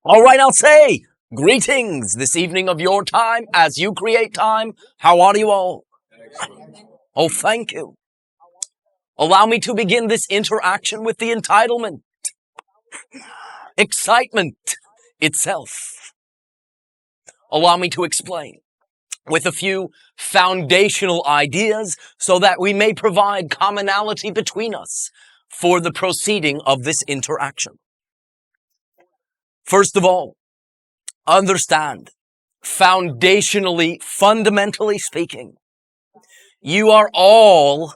All right, I'll say greetings this evening of your time as you create time. How are you all? Oh, thank you. Allow me to begin this interaction with the entitlement, excitement itself. Allow me to explain with a few foundational ideas so that we may provide commonality between us for the proceeding of this interaction. First of all, understand, foundationally, fundamentally speaking, you are all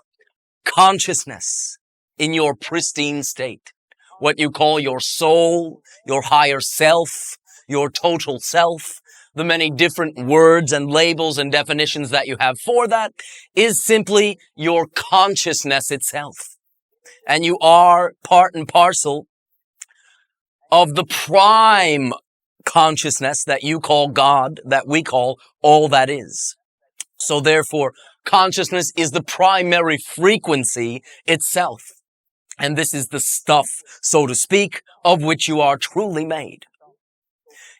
consciousness in your pristine state. What you call your soul, your higher self, your total self, the many different words and labels and definitions that you have for that is simply your consciousness itself. And you are part and parcel of the prime consciousness that you call God, that we call all that is. So therefore, consciousness is the primary frequency itself. And this is the stuff, so to speak, of which you are truly made.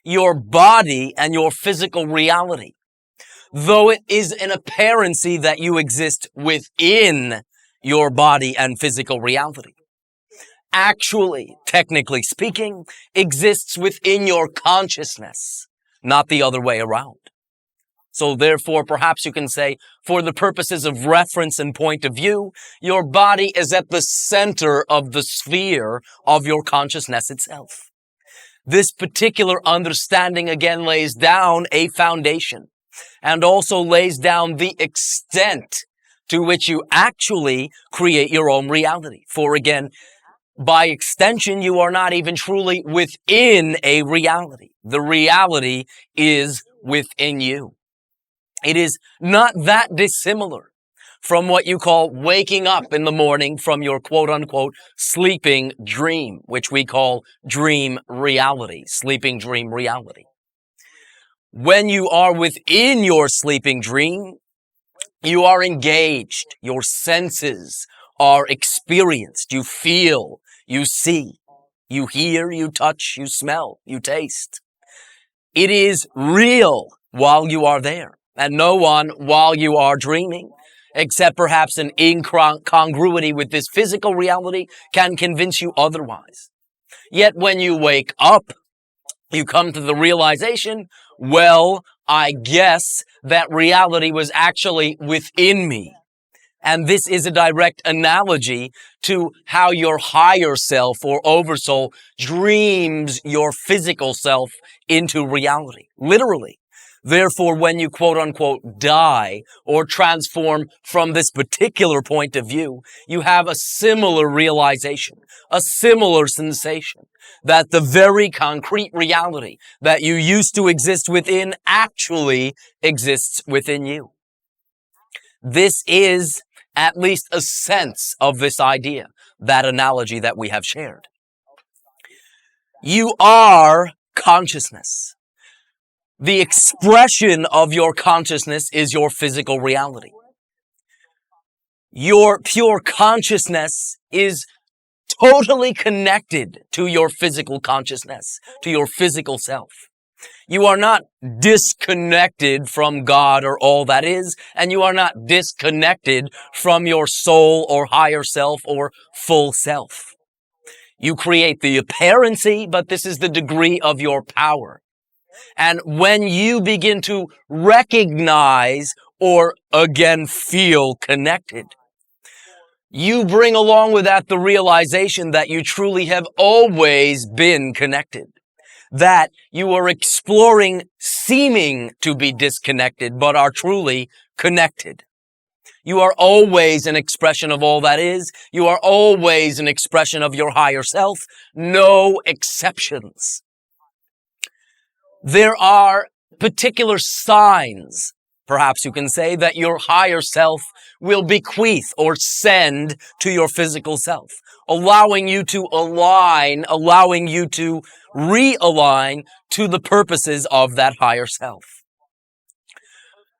Your body and your physical reality, though it is an apparency that you exist within your body and physical reality, actually, technically speaking, exists within your consciousness, not the other way around. So therefore, perhaps you can say, for the purposes of reference and point of view, your body is at the center of the sphere of your consciousness itself. This particular understanding again lays down a foundation and also lays down the extent to which you actually create your own reality. For again, by extension, you are not even truly within a reality. The reality is within you. It is not that dissimilar from what you call waking up in the morning from your quote-unquote sleeping dream, which we call dream reality, sleeping dream reality. When you are within your sleeping dream, you are engaged. Your senses are experienced. You feel, you see, you hear, you touch, you smell, you taste. It is real while you are there. And no one, while you are dreaming, except perhaps an incongruity with this physical reality, can convince you otherwise. Yet when you wake up, you come to the realization, well, I guess that reality was actually within me. And this is a direct analogy to how your higher self or oversoul dreams your physical self into reality, literally. Therefore, when you quote-unquote die or transform from this particular point of view, you have a similar realization, a similar sensation that the very concrete reality that you used to exist within actually exists within you. This is at least a sense of this idea, that analogy that we have shared. You are consciousness. The expression of your consciousness is your physical reality. Your pure consciousness is totally connected to your physical consciousness, to your physical self. You are not disconnected from God or all that is, and you are not disconnected from your soul or higher self or full self. You create the apparency, but this is the degree of your power. And when you begin to recognize or again feel connected, you bring along with that the realization that you truly have always been connected, that you are exploring seeming to be disconnected, but are truly connected. You are always an expression of all that is. You are always an expression of your higher self. No exceptions. There are particular signs, perhaps you can say, that your higher self will bequeath or send to your physical self, allowing you to align, allowing you to realign to the purposes of that higher self.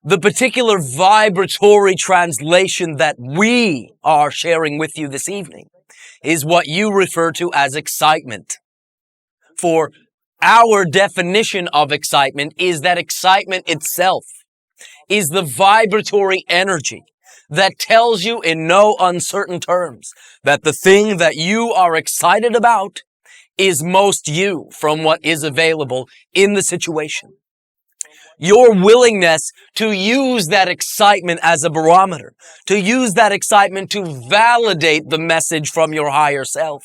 The particular vibratory translation that we are sharing with you this evening is what you refer to as excitement. For Our definition of excitement is that excitement itself is the vibratory energy that tells you in no uncertain terms that the thing that you are excited about is most you from what is available in the situation. Your willingness to use that excitement as a barometer, to use that excitement to validate the message from your higher self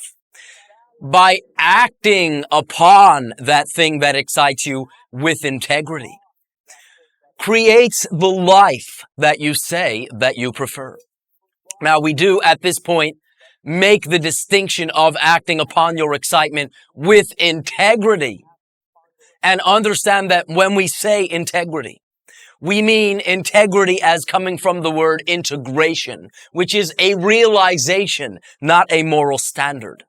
by acting upon that thing that excites you with integrity, creates the life that you say that you prefer. Now, we do at this point make the distinction of acting upon your excitement with integrity, and understand that when we say integrity, we mean integrity as coming from the word integration, which is a realization, not a moral standard.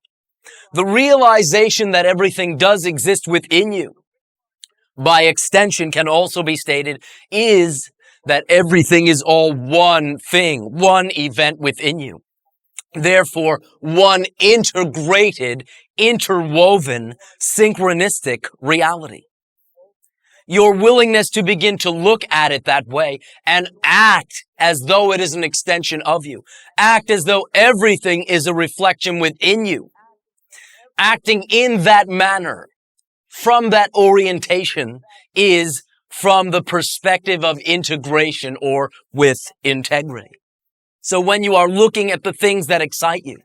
The realization that everything does exist within you, by extension, can also be stated, is that everything is all one thing, one event within you. Therefore, one integrated, interwoven, synchronistic reality. Your willingness to begin to look at it that way and act as though it is an extension of you. Act as though everything is a reflection within you. Acting in that manner, from that orientation, is from the perspective of integration or with integrity. So when you are looking at the things that excite you,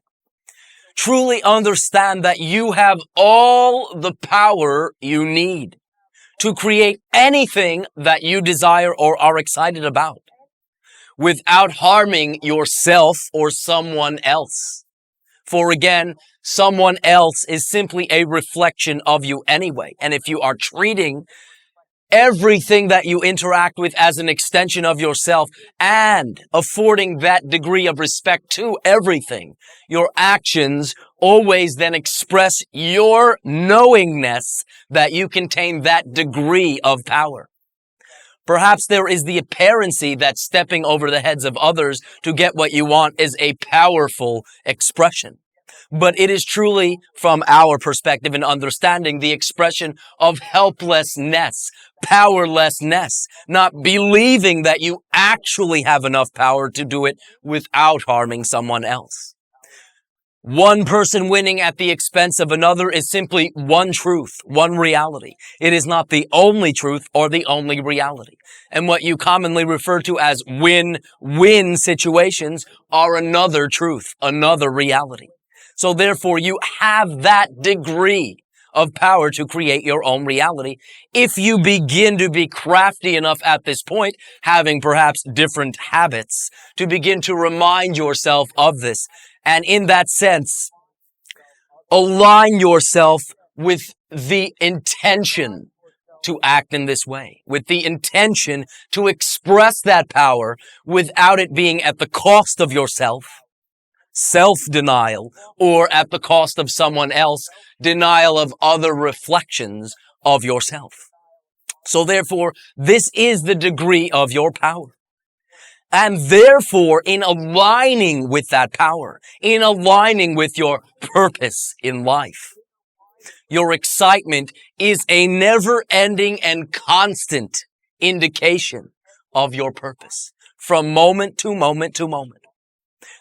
truly understand that you have all the power you need to create anything that you desire or are excited about without harming yourself or someone else. For again, someone else is simply a reflection of you anyway. And if you are treating everything that you interact with as an extension of yourself and affording that degree of respect to everything, your actions always then express your knowingness that you contain that degree of power. Perhaps there is the apparency that stepping over the heads of others to get what you want is a powerful expression. But it is truly, from our perspective and understanding, the expression of helplessness, powerlessness, not believing that you actually have enough power to do it without harming someone else. One person winning at the expense of another is simply one truth, one reality. It is not the only truth or the only reality. And what you commonly refer to as win-win situations are another truth, another reality. So therefore, you have that degree of power to create your own reality if you begin to be crafty enough at this point, having perhaps different habits, to begin to remind yourself of this. And in that sense, align yourself with the intention to act in this way, with the intention to express that power without it being at the cost of yourself, self-denial, or at the cost of someone else, denial of other reflections of yourself. So therefore, this is the degree of your power. And therefore, in aligning with that power, in aligning with your purpose in life, your excitement is a never-ending and constant indication of your purpose from moment to moment to moment.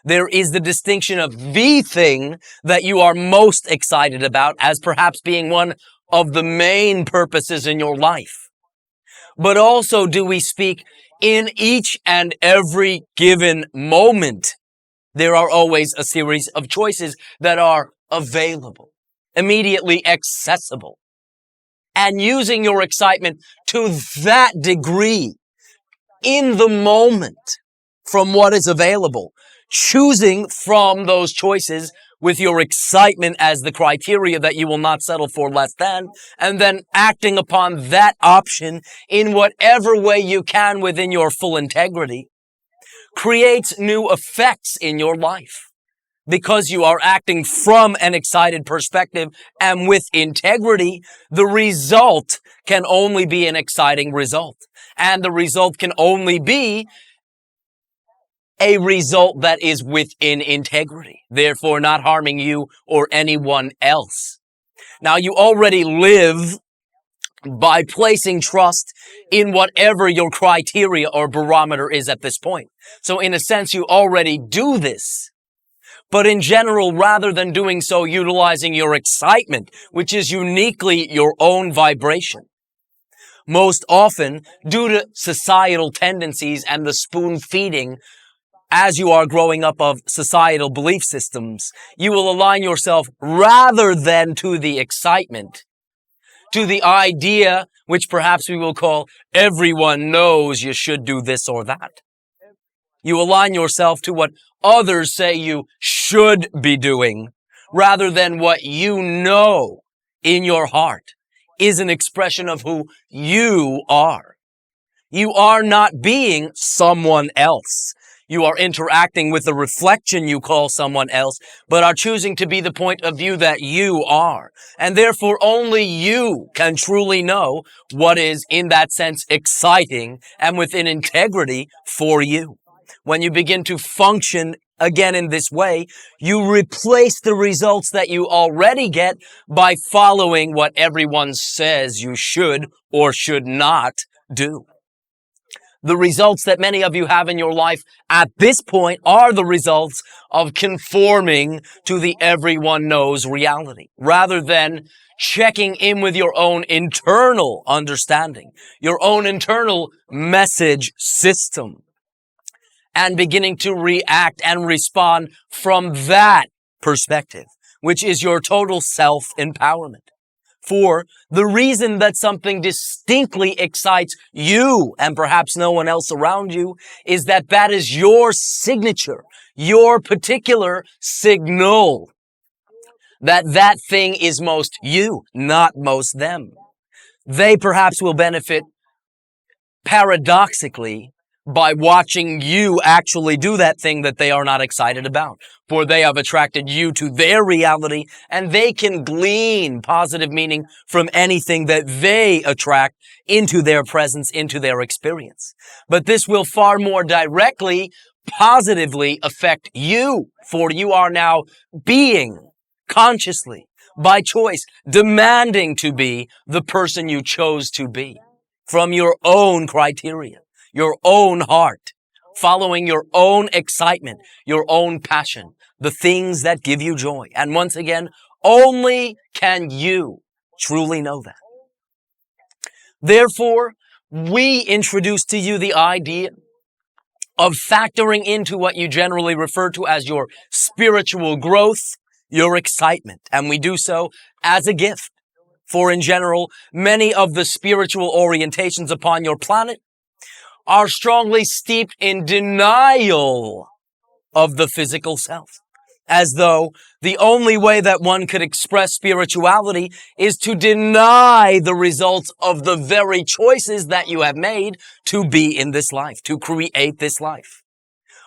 There is the distinction of the thing that you are most excited about as perhaps being one of the main purposes in your life. But also do we speak in each and every given moment. There are always a series of choices that are available, immediately accessible. And using your excitement to that degree in the moment from what is available, choosing from those choices with your excitement as the criteria that you will not settle for less than, and then acting upon that option in whatever way you can within your full integrity, creates new effects in your life. Because you are acting from an excited perspective and with integrity, the result can only be an exciting result. And the result can only be a result that is within integrity, therefore not harming you or anyone else. Now, you already live by placing trust in whatever your criteria or barometer is at this point. So in a sense, you already do this. But in general, rather than doing so utilizing your excitement, which is uniquely your own vibration, most often, due to societal tendencies and the spoon feeding as you are growing up of societal belief systems, you will align yourself rather than to the excitement, to the idea, which perhaps we will call everyone knows you should do this or that. You align yourself to what others say you should be doing rather than what you know in your heart is an expression of who you are. You are not being someone else. You are interacting with the reflection you call someone else, but are choosing to be the point of view that you are. And therefore, only you can truly know what is, in that sense, exciting and within integrity for you. When you begin to function again in this way, you replace the results that you already get by following what everyone says you should or should not do. The results that many of you have in your life at this point are the results of conforming to the everyone knows reality, rather than checking in with your own internal understanding, your own internal message system, and beginning to react and respond from that perspective, which is your total self-empowerment. For the reason that something distinctly excites you and perhaps no one else around you is that that is your signature, your particular signal that that thing is most you, not most them. They perhaps will benefit paradoxically by watching you actually do that thing that they are not excited about. For they have attracted you to their reality, and they can glean positive meaning from anything that they attract into their presence, into their experience. But this will far more directly, positively affect you, for you are now being consciously, by choice, demanding to be the person you chose to be from your own criteria, your own heart, following your own excitement, your own passion, the things that give you joy. And once again, only can you truly know that. Therefore, we introduce to you the idea of factoring into what you generally refer to as your spiritual growth, your excitement. And we do so as a gift. For in general, many of the spiritual orientations upon your planet are strongly steeped in denial of the physical self, as though the only way that one could express spirituality is to deny the results of the very choices that you have made to be in this life, to create this life.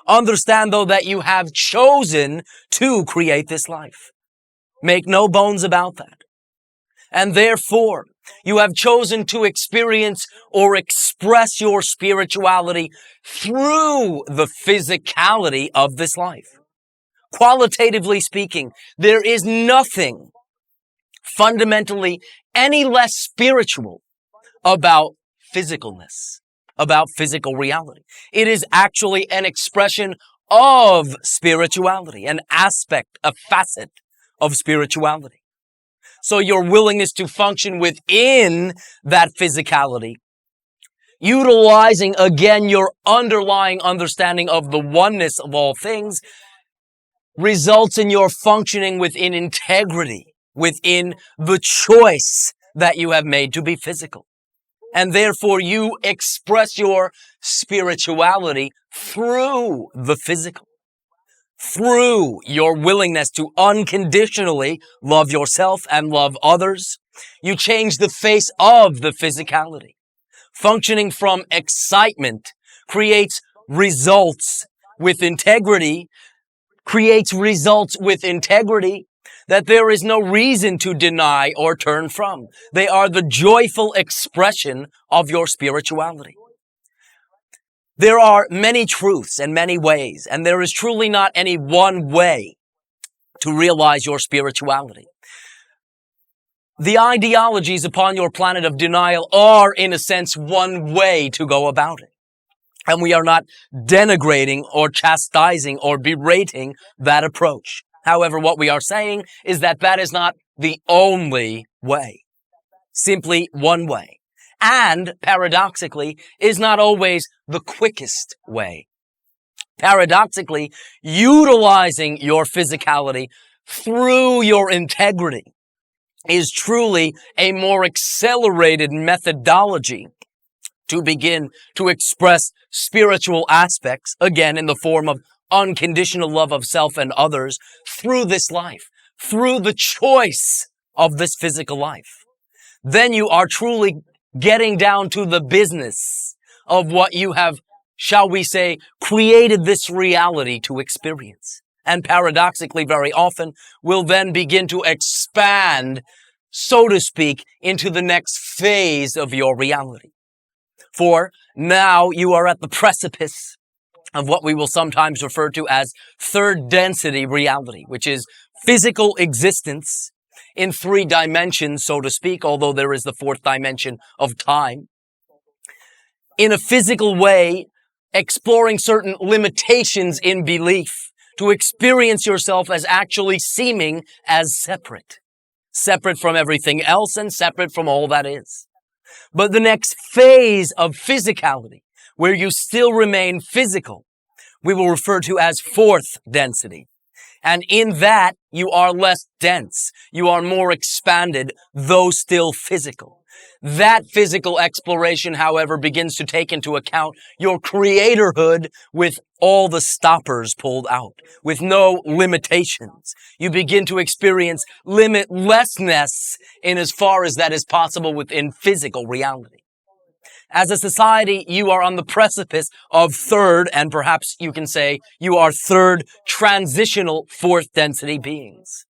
Understand, though, that you have chosen to create this life. Make no bones about that. And therefore, you have chosen to experience or express your spirituality through the physicality of this life. Qualitatively speaking, there is nothing fundamentally any less spiritual about physicalness, about physical reality. It is actually an expression of spirituality, an aspect, a facet of spirituality. So your willingness to function within that physicality, utilizing again your underlying understanding of the oneness of all things, results in your functioning within integrity, within the choice that you have made to be physical. And therefore you express your spirituality through the physical. Through your willingness to unconditionally love yourself and love others, you change the face of the physicality. Functioning from excitement creates results with integrity, that there is no reason to deny or turn from. They are the joyful expression of your spirituality. There are many truths and many ways, and there is truly not any one way to realize your spirituality. The ideologies upon your planet of denial are, in a sense, one way to go about it. And we are not denigrating or chastising or berating that approach. However, what we are saying is that that is not the only way. Simply one way. And, paradoxically, is not always the quickest way. Paradoxically, utilizing your physicality through your integrity is truly a more accelerated methodology to begin to express spiritual aspects, again, in the form of unconditional love of self and others, through this life, through the choice of this physical life. Then you are truly getting down to the business of what you have, shall we say, created this reality to experience. And paradoxically, very often, will then begin to expand, so to speak, into the next phase of your reality. For now you are at the precipice of what we will sometimes refer to as third density reality, which is physical existence in 3 dimensions, so to speak, although there is the 4th dimension of time. In a physical way, exploring certain limitations in belief to experience yourself as actually seeming as separate from everything else and separate from all that is. But the next phase of physicality, where you still remain physical, we will refer to as 4th density. And in that, you are less dense. You are more expanded, though still physical. That physical exploration, however, begins to take into account your creatorhood with all the stoppers pulled out, with no limitations. You begin to experience limitlessness in as far as that is possible within physical reality. As a society, you are on the precipice of 3rd, and perhaps you can say you are 3rd transitional 4th density beings.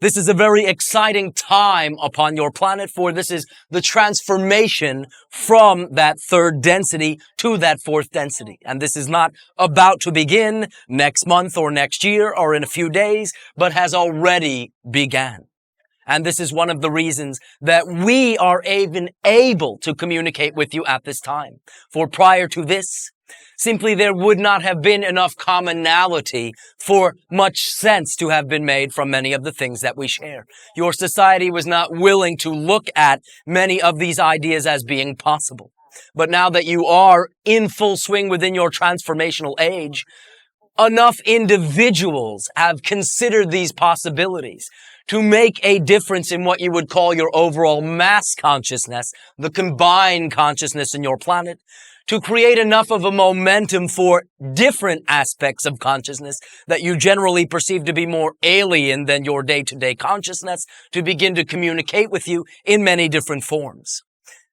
This is a very exciting time upon your planet, for this is the transformation from that 3rd density to that 4th density. And this is not about to begin next month or next year or in a few days, but has already began. And this is one of the reasons that we are even able to communicate with you at this time. For prior to this, simply there would not have been enough commonality for much sense to have been made from many of the things that we share. Your society was not willing to look at many of these ideas as being possible. But now that you are in full swing within your transformational age, enough individuals have considered these possibilities to make a difference in what you would call your overall mass consciousness, the combined consciousness in your planet, to create enough of a momentum for different aspects of consciousness that you generally perceive to be more alien than your day-to-day consciousness to begin to communicate with you in many different forms.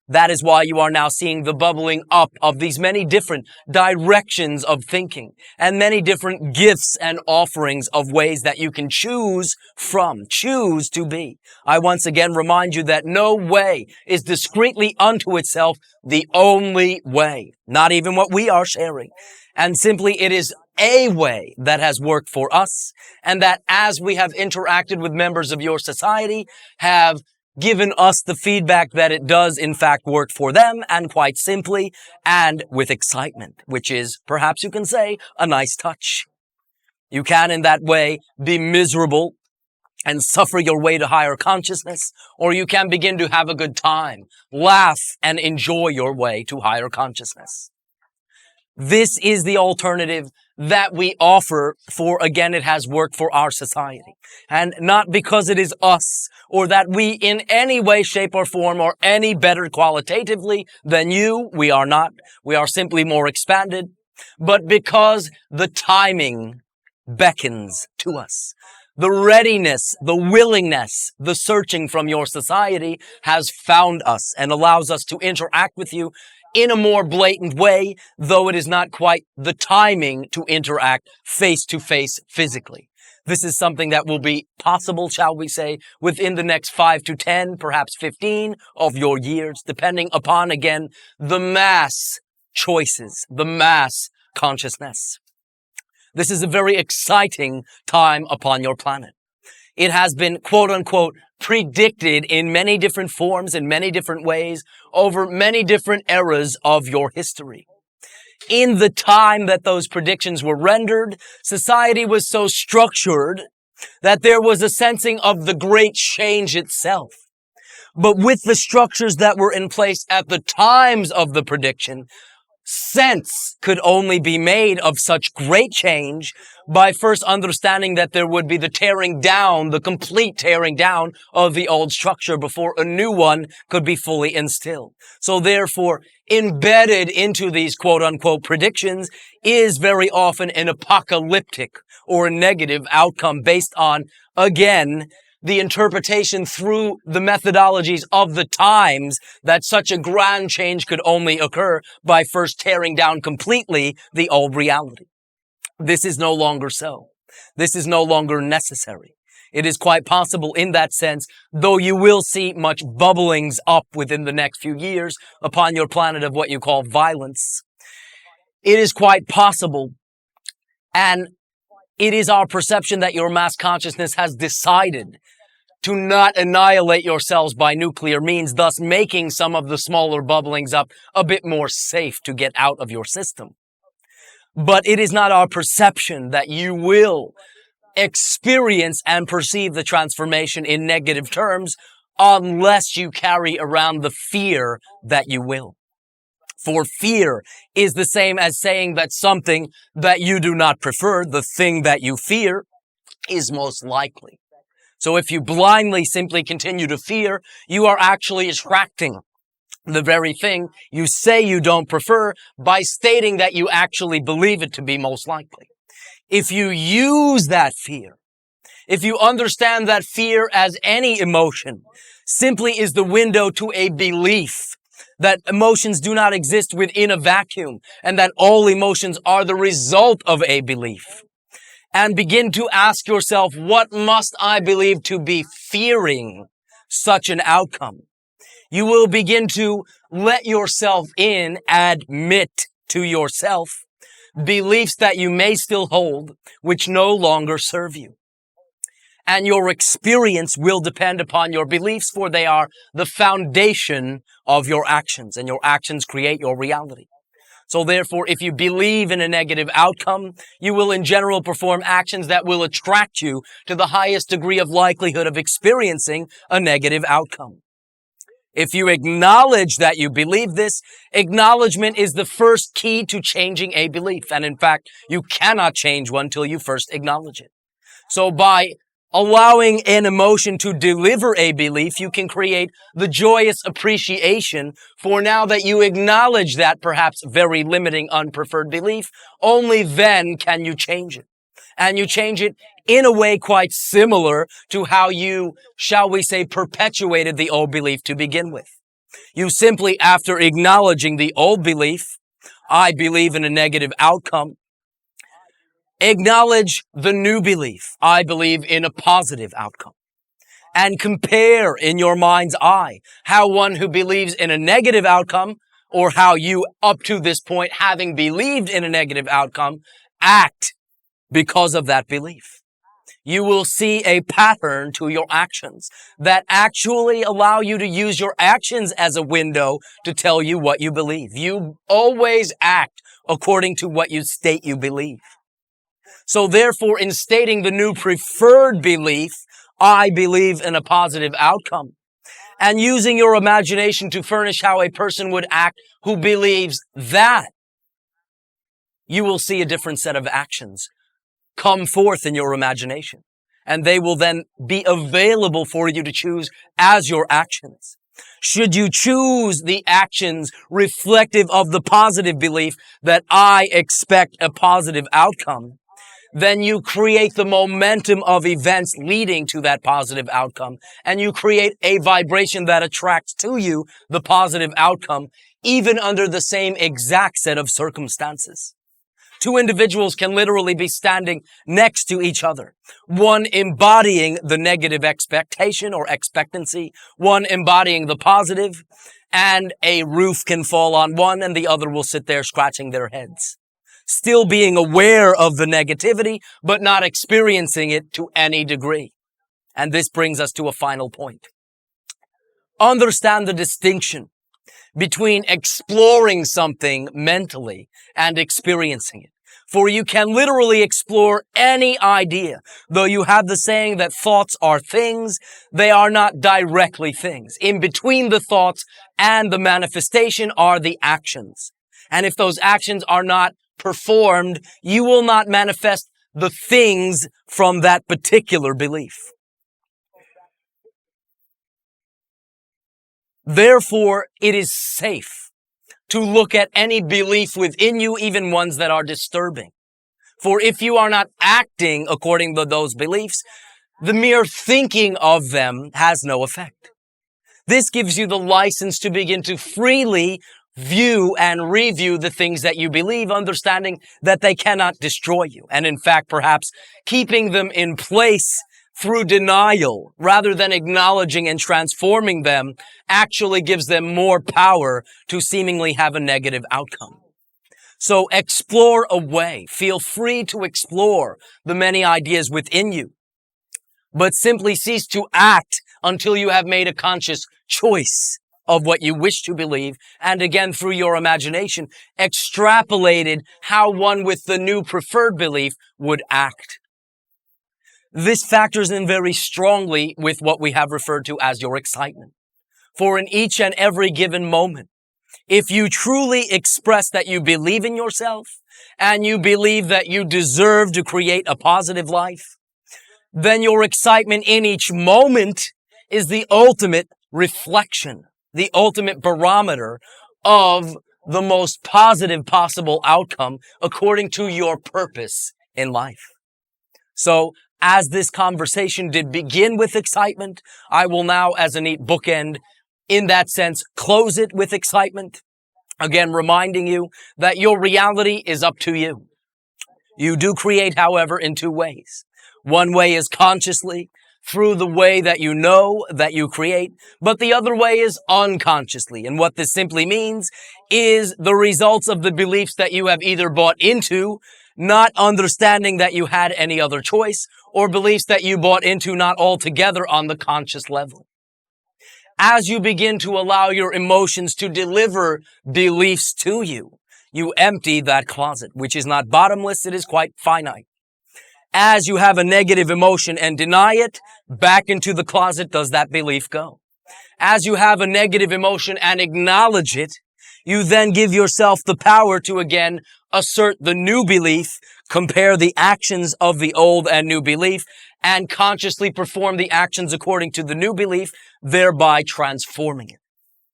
That is why you are now seeing the bubbling up of these many different directions of thinking and many different gifts and offerings of ways that you can choose to be. I once again remind you that no way is discreetly unto itself the only way, not even what we are sharing. And simply it is a way that has worked for us, and that as we have interacted with members of your society, have given us the feedback that it does in fact work for them, and quite simply, and with excitement, which is, perhaps you can say, a nice touch. You can in that way be miserable and suffer your way to higher consciousness, or you can begin to have a good time, laugh, and enjoy your way to higher consciousness. This is the alternative that we offer, for again, it has worked for our society. And not because it is us, or that we in any way, shape, or form are any better qualitatively than you. We are not. We are simply more expanded. But because the timing beckons to us. The readiness, the willingness, the searching from your society has found us and allows us to interact with you in a more blatant way, though it is not quite the timing to interact face to face physically. This is something that will be possible, shall we say, within the next 5 to 10, perhaps 15 of your years, depending upon, again, the mass choices, the mass consciousness. This is a very exciting time upon your planet. It has been, quote unquote, predicted in many different forms, in many different ways, over many different eras of your history. In the time that those predictions were rendered, society was so structured that there was a sensing of the great change itself. But with the structures that were in place at the times of the prediction, sense could only be made of such great change by first understanding that there would be the tearing down, the complete tearing down of the old structure before a new one could be fully instilled. So therefore, embedded into these quote-unquote predictions is very often an apocalyptic or a negative outcome based on, again, the interpretation through the methodologies of the times that such a grand change could only occur by first tearing down completely the old reality. This is no longer so. This is no longer necessary. It is quite possible in that sense, though you will see much bubblings up within the next few years upon your planet of what you call violence. It is quite possible, and it is our perception that your mass consciousness has decided to not annihilate yourselves by nuclear means, thus making some of the smaller bubblings up a bit more safe to get out of your system. But it is not our perception that you will experience and perceive the transformation in negative terms unless you carry around the fear that you will. For fear is the same as saying that something that you do not prefer, the thing that you fear, is most likely. So if you blindly simply continue to fear, you are actually attracting the very thing you say you don't prefer by stating that you actually believe it to be most likely. If you use that fear, if you understand that fear as any emotion simply is the window to a belief that emotions do not exist within a vacuum and that all emotions are the result of a belief, and begin to ask yourself, what must I believe to be fearing such an outcome? You will begin to let yourself in, admit to yourself beliefs that you may still hold, which no longer serve you. And your experience will depend upon your beliefs, for they are the foundation of your actions, and your actions create your reality. So therefore, if you believe in a negative outcome, you will in general perform actions that will attract you to the highest degree of likelihood of experiencing a negative outcome. If you acknowledge that you believe this, acknowledgement is the first key to changing a belief. And in fact, you cannot change one till you first acknowledge it. So by allowing an emotion to deliver a belief, you can create the joyous appreciation for now that you acknowledge that perhaps very limiting, unpreferred belief. Only then can you change it. And you change it in a way quite similar to how you, shall we say, perpetuated the old belief to begin with. You simply, after acknowledging the old belief, I believe in a negative outcome, acknowledge the new belief, I believe in a positive outcome, and compare in your mind's eye how one who believes in a negative outcome, or how you, up to this point, having believed in a negative outcome, act because of that belief. You will see a pattern to your actions that actually allow you to use your actions as a window to tell you what you believe. You always act according to what you state you believe. So therefore, in stating the new preferred belief, I believe in a positive outcome, and using your imagination to furnish how a person would act who believes that, you will see a different set of actions come forth in your imagination, and they will then be available for you to choose as your actions. Should you choose the actions reflective of the positive belief that I expect a positive outcome, then you create the momentum of events leading to that positive outcome, and you create a vibration that attracts to you the positive outcome, even under the same exact set of circumstances. Two individuals can literally be standing next to each other, one embodying the negative expectation or expectancy, one embodying the positive, and a roof can fall on one and the other will sit there scratching their heads, still being aware of the negativity, but not experiencing it to any degree. And this brings us to a final point. Understand the distinction between exploring something mentally and experiencing it. For you can literally explore any idea. Though you have the saying that thoughts are things, they are not directly things. In between the thoughts and the manifestation are the actions. And if those actions are not performed, you will not manifest the things from that particular belief. Therefore, it is safe to look at any belief within you, even ones that are disturbing. For if you are not acting according to those beliefs, the mere thinking of them has no effect. This gives you the license to begin to freely view and review the things that you believe, understanding that they cannot destroy you. And in fact, perhaps keeping them in place through denial, rather than acknowledging and transforming them, actually gives them more power to seemingly have a negative outcome. So explore away. Feel free to explore the many ideas within you, but simply cease to act until you have made a conscious choice of what you wish to believe, and again, through your imagination, extrapolated how one with the new preferred belief would act. This factors in very strongly with what we have referred to as your excitement. For in each and every given moment, if you truly express that you believe in yourself and you believe that you deserve to create a positive life, then your excitement in each moment is the ultimate reflection, the ultimate barometer of the most positive possible outcome according to your purpose in life. So, as this conversation did begin with excitement, I will now, as a neat bookend, in that sense, close it with excitement. Again, reminding you that your reality is up to you. You do create, however, in two ways. One way is consciously, through the way that you know that you create, but the other way is unconsciously. And what this simply means is the results of the beliefs that you have either bought into, not understanding that you had any other choice, or beliefs that you bought into not altogether on the conscious level. As you begin to allow your emotions to deliver beliefs to you, you empty that closet, which is not bottomless, it is quite finite. As you have a negative emotion and deny it, back into the closet does that belief go. As you have a negative emotion and acknowledge it, you then give yourself the power to again assert the new belief, compare the actions of the old and new belief, and consciously perform the actions according to the new belief, thereby transforming it.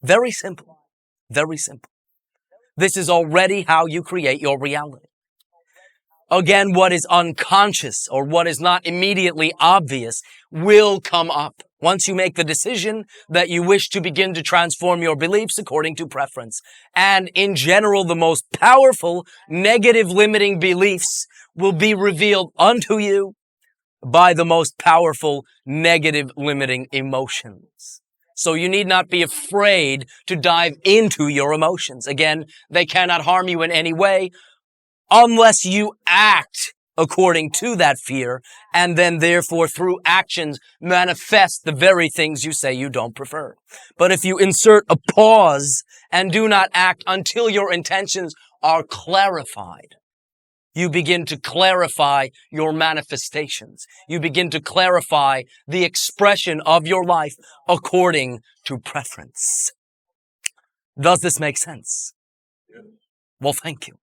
Very simple. Very simple. This is already how you create your reality. Again, what is unconscious or what is not immediately obvious will come up once you make the decision that you wish to begin to transform your beliefs according to preference. And in general, the most powerful negative limiting beliefs will be revealed unto you by the most powerful negative limiting emotions. So you need not be afraid to dive into your emotions. Again, they cannot harm you in any way unless you act according to that fear, and then therefore through actions manifest the very things you say you don't prefer. But if you insert a pause and do not act until your intentions are clarified, you begin to clarify your manifestations. You begin to clarify the expression of your life according to preference. Does this make sense? Well, thank you.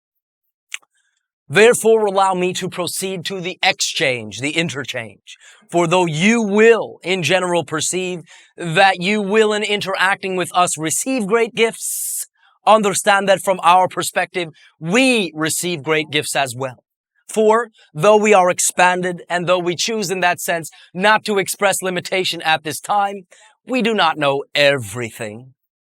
Therefore, allow me to proceed to the exchange, the interchange. For though you will, in general, perceive that you will, in interacting with us, receive great gifts, understand that from our perspective, we receive great gifts as well. For though we are expanded, and though we choose in that sense not to express limitation at this time, we do not know everything.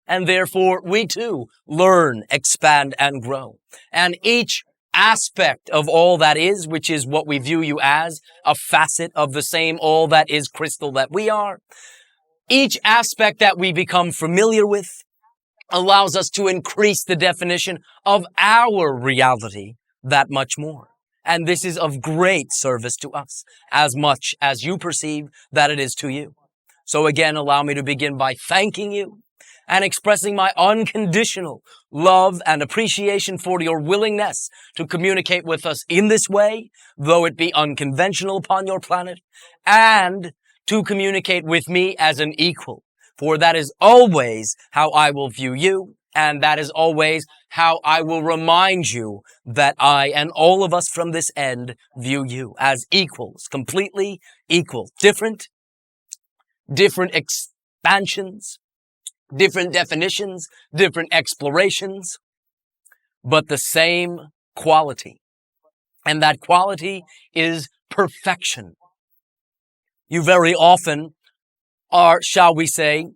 And therefore, we too learn, expand, and grow. And each aspect of all that is, which is what we view you as, a facet of the same all that is crystal that we are. Each aspect that we become familiar with allows us to increase the definition of our reality that much more. And this is of great service to us, as much as you perceive that it is to you. So again, allow me to begin by thanking you and expressing my unconditional love and appreciation for your willingness to communicate with us in this way, though it be unconventional upon your planet, and to communicate with me as an equal. For that is always how I will view you, and that is always how I will remind you that I and all of us from this end view you as equals, completely equal. Different expansions, different definitions, different explorations, but the same quality. And that quality is perfection. You very often are, shall we say,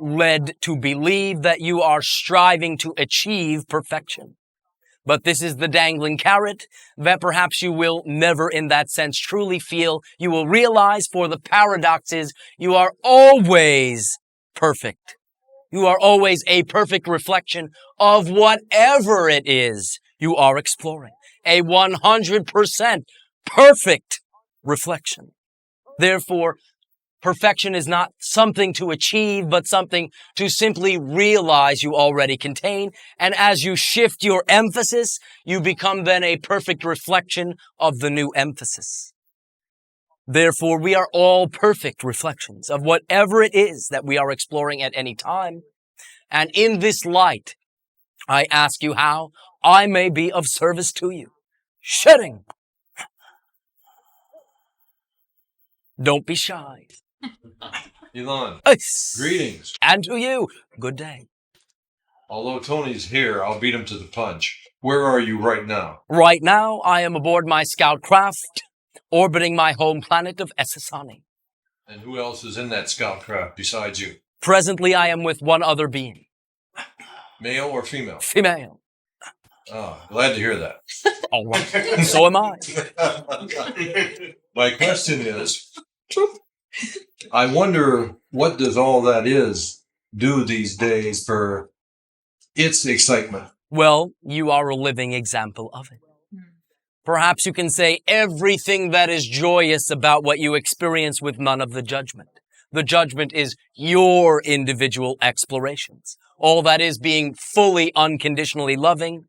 led to believe that you are striving to achieve perfection. But this is the dangling carrot that perhaps you will never in that sense truly feel. You will realize, for the paradox is you are always perfect. You are always a perfect reflection of whatever it is you are exploring. A 100% perfect reflection. Therefore, perfection is not something to achieve, but something to simply realize you already contain. And as you shift your emphasis, you become then a perfect reflection of the new emphasis. Therefore, we are all perfect reflections of whatever it is that we are exploring at any time. And in this light, I ask you how I may be of service to you. Shedding. Don't be shy. Elan, Yes. greetings. And to you, good day. Although Tony's here, I'll beat him to the punch. Where are you right now? Right now, I am aboard my scout craft, orbiting my home planet of Essassani. And who else is in that scout craft besides you? Presently, I am with one other being. Male or female? Female. Ah, glad to hear that. All right. So am I. My question is, I wonder what does all that is do these days for its excitement? Well, you are a living example of it. Perhaps you can say everything that is joyous about what you experience with none of the judgment. The judgment is your individual explorations. All that is being fully unconditionally loving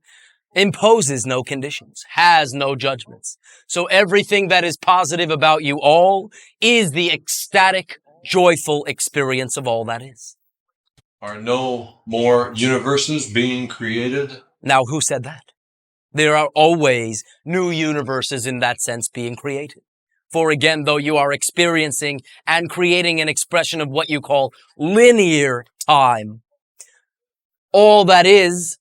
imposes no conditions, has no judgments. So everything that is positive about you all is the ecstatic, joyful experience of all that is. Are no more universes being created? Now, who said that? There are always new universes in that sense being created. For again, though you are experiencing and creating an expression of what you call linear time, all that is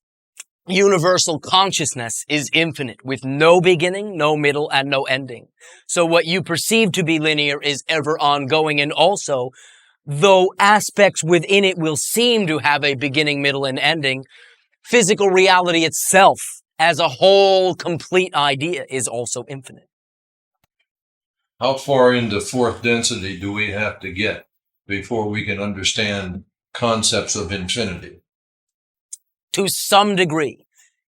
universal consciousness is infinite, with no beginning, no middle, and no ending. So what you perceive to be linear is ever ongoing, and also, though aspects within it will seem to have a beginning, middle, and ending, physical reality itself, as a whole complete idea, is also infinite. How far into fourth density do we have to get before we can understand concepts of infinity? To some degree,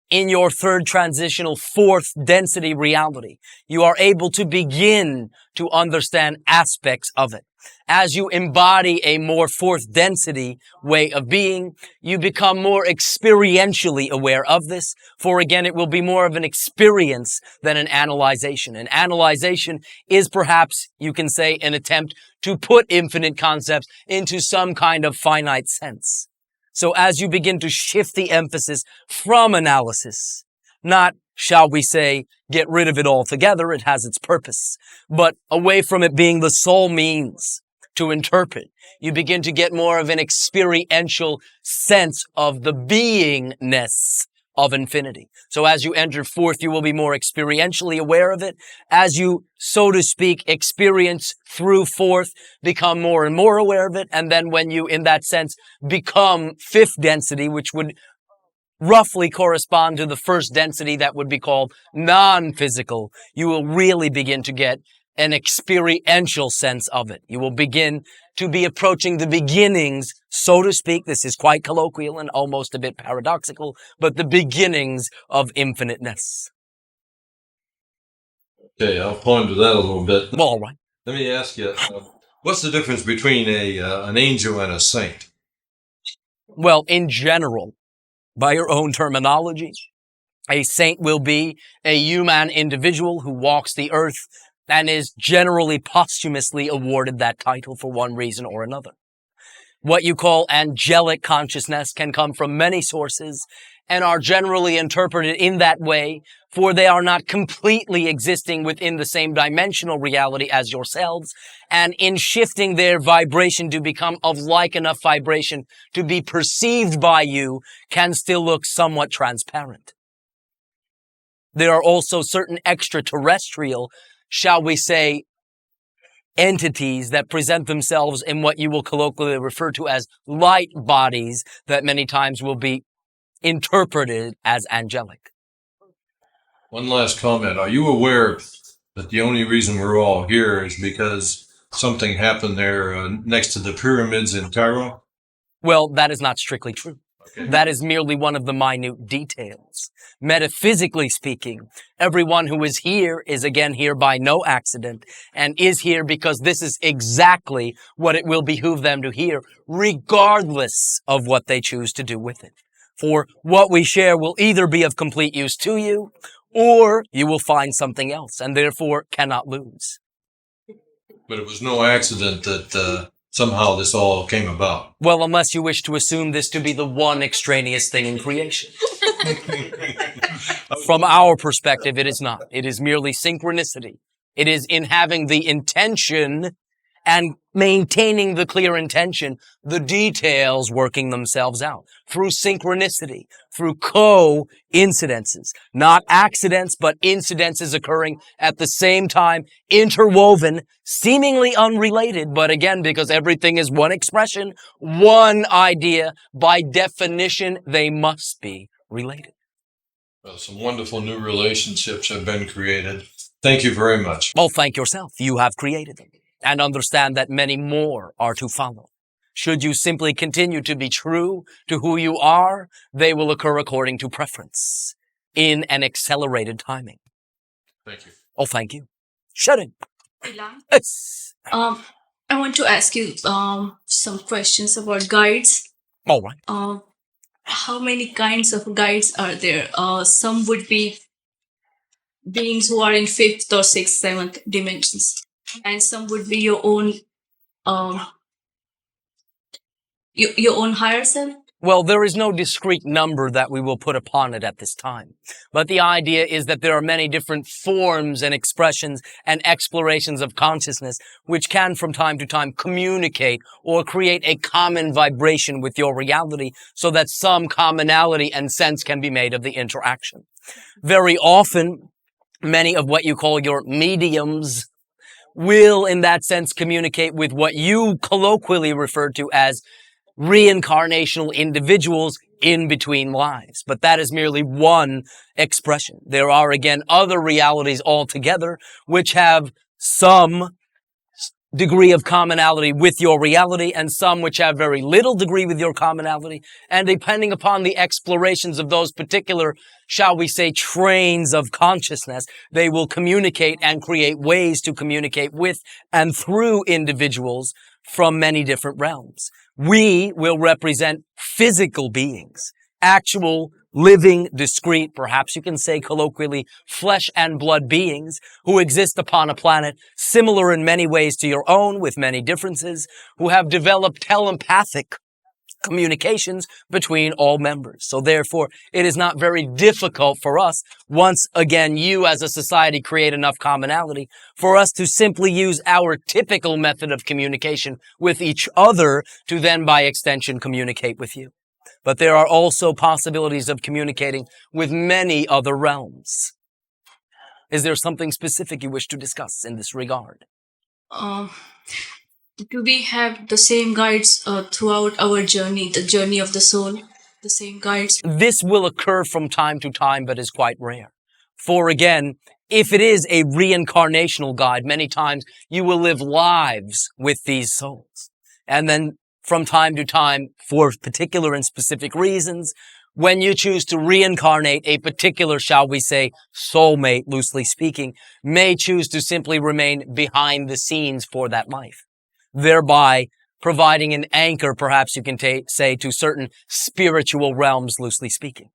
in your third transitional fourth density reality, you are able to begin to understand aspects of it. As you embody a more fourth density way of being, you become more experientially aware of this. For again, it will be more of an experience than an analyzation. An analyzation is perhaps, you can say, an attempt to put infinite concepts into some kind of finite sense. So as you begin to shift the emphasis from analysis, not, shall we say, get rid of it altogether, it has its purpose, but away from it being the sole means to interpret, you begin to get more of an experiential sense of the beingness of infinity. So as you enter fourth, you will be more experientially aware of it. As you, so to speak, experience through fourth, become more and more aware of it. And then when you, in that sense, become fifth density, which would roughly correspond to the first density that would be called non-physical, you will really begin to get an experiential sense of it. You will begin to be approaching the beginnings, so to speak. This is quite colloquial and almost a bit paradoxical, but the beginnings of infiniteness. Okay, I'll ponder that a little bit. Well, all right. Let me ask you, what's the difference between an angel and a saint? Well, in general, by your own terminology, a saint will be a human individual who walks the earth and is generally posthumously awarded that title for one reason or another. What you call angelic consciousness can come from many sources and are generally interpreted in that way, for they are not completely existing within the same dimensional reality as yourselves, and in shifting their vibration to become of like enough vibration to be perceived by you can still look somewhat transparent. There are also certain extraterrestrial, shall we say, entities that present themselves in what you will colloquially refer to as light bodies that many times will be interpreted as angelic. One last comment. Are you aware that the only reason we're all here is because something happened there next to the pyramids in Cairo? Well, that is not strictly true. Okay. That is merely one of the minute details. Metaphysically speaking, everyone who is here is again here by no accident and is here because this is exactly what it will behoove them to hear, regardless of what they choose to do with it. For what we share will either be of complete use to you, or you will find something else and therefore cannot lose. But it was no accident that somehow this all came about. Well, unless you wish to assume this to be the one extraneous thing in creation. From our perspective, it is not. It is merely synchronicity. It is in having the intention and maintaining the clear intention, the details working themselves out through synchronicity, through coincidences, not accidents, but incidences occurring at the same time, interwoven, seemingly unrelated, but again, because everything is one expression, one idea, by definition, they must be related. Well, some wonderful new relationships have been created. Thank you very much. Well, thank yourself. You have created them. And understand that many more are to follow. Should you simply continue to be true to who you are, they will occur according to preference in an accelerated timing. Thank you. Oh, thank you. Shut in. Elan, Yes. I want to ask you some questions about guides. All right. How many kinds of guides are there? Some would be beings who are in fifth or sixth, seventh dimensions, and some would be your own, your own higher self. Well, there is no discrete number that we will put upon it at this time. But the idea is that there are many different forms and expressions and explorations of consciousness which can from time to time communicate or create a common vibration with your reality so that some commonality and sense can be made of the interaction. Very often, many of what you call your mediums will, in that sense, communicate with what you colloquially refer to as reincarnational individuals in between lives. But that is merely one expression. There are, again, other realities altogether which have some degree of commonality with your reality and some which have very little degree with your commonality. And depending upon the explorations of those particular, shall we say, trains of consciousness, they will communicate and create ways to communicate with and through individuals from many different realms. We will represent physical beings, actual, living, discrete, perhaps you can say colloquially, flesh and blood beings who exist upon a planet similar in many ways to your own with many differences, who have developed telepathic communications between all members. So therefore, it is not very difficult for us, once again, you as a society create enough commonality, for us to simply use our typical method of communication with each other to then, by extension, communicate with you. But there are also possibilities of communicating with many other realms. Is there something specific you wish to discuss in this regard? Do we have the same guides throughout our journey, the journey of the soul? The same guides? This will occur from time to time, but is quite rare. For again, if it is a reincarnational guide, many times you will live lives with these souls. And then from time to time, for particular and specific reasons, when you choose to reincarnate, a particular, shall we say, soulmate, loosely speaking, may choose to simply remain behind the scenes for that life, thereby providing an anchor, perhaps you can say, to certain spiritual realms, loosely speaking.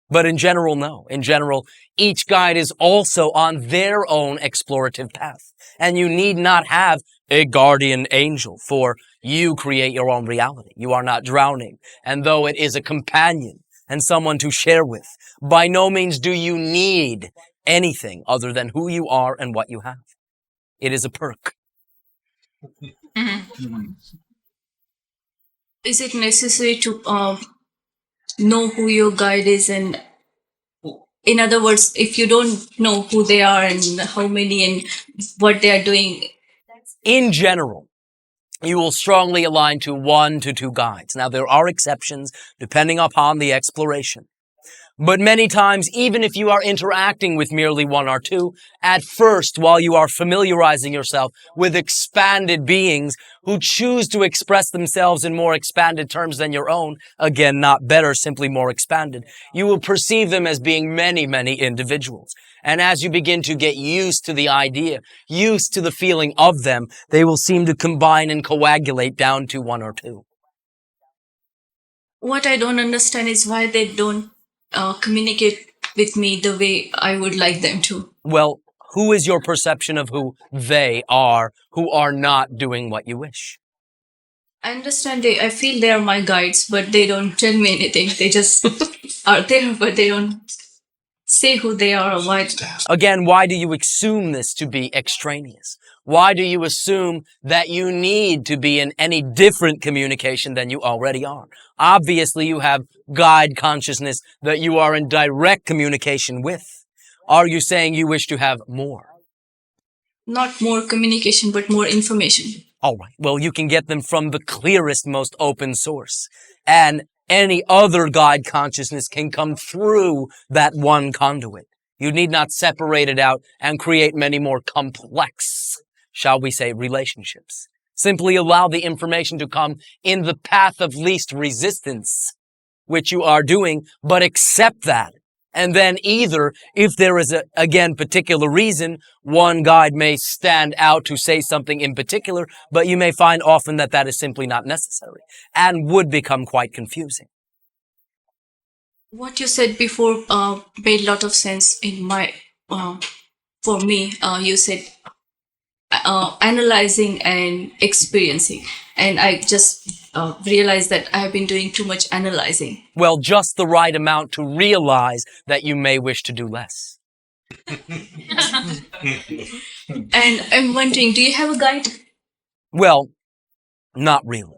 But in general, no. In general, each guide is also on their own explorative path. And you need not have a guardian angel, for you create your own reality. You are not drowning. And though it is a companion and someone to share with, by no means do you need anything other than who you are and what you have. It is a perk. Is it necessary to know who your guide is? And in other words, if you don't know who they are and how many and what they are doing. In general, you will strongly align to 1 to 2 guides. Now, there are exceptions depending upon the exploration. But many times, even if you are interacting with merely 1 or 2, at first, while you are familiarizing yourself with expanded beings who choose to express themselves in more expanded terms than your own, again, not better, simply more expanded, you will perceive them as being many, many individuals. And as you begin to get used to the idea, used to the feeling of them, they will seem to combine and coagulate down to 1 or 2. What I don't understand is why they don't communicate with me the way I would like them to. Well, who is your perception of who they are who are not doing what you wish? I understand I feel they are my guides, but they don't tell me anything. They just are there, but they don't say who they are or why. Again, why do you assume this to be extraneous? Why do you assume that you need to be in any different communication than you already are? Obviously, you have guide consciousness that you are in direct communication with. Are you saying you wish to have more? Not more communication, but more information. All right. Well, you can get them from the clearest, most open source. And any other guide consciousness can come through that one conduit. You need not separate it out and create many more complex, shall we say, relationships. Simply allow the information to come in the path of least resistance, which you are doing, but accept that. And then either, if there is again, particular reason, one guide may stand out to say something in particular, but you may find often that that is simply not necessary and would become quite confusing. What you said before made a lot of sense in my, for me. You said analyzing and experiencing. And I just realized that I have been doing too much analyzing. Well, just the right amount to realize that you may wish to do less. And I'm wondering, do you have a guide? Well, not really.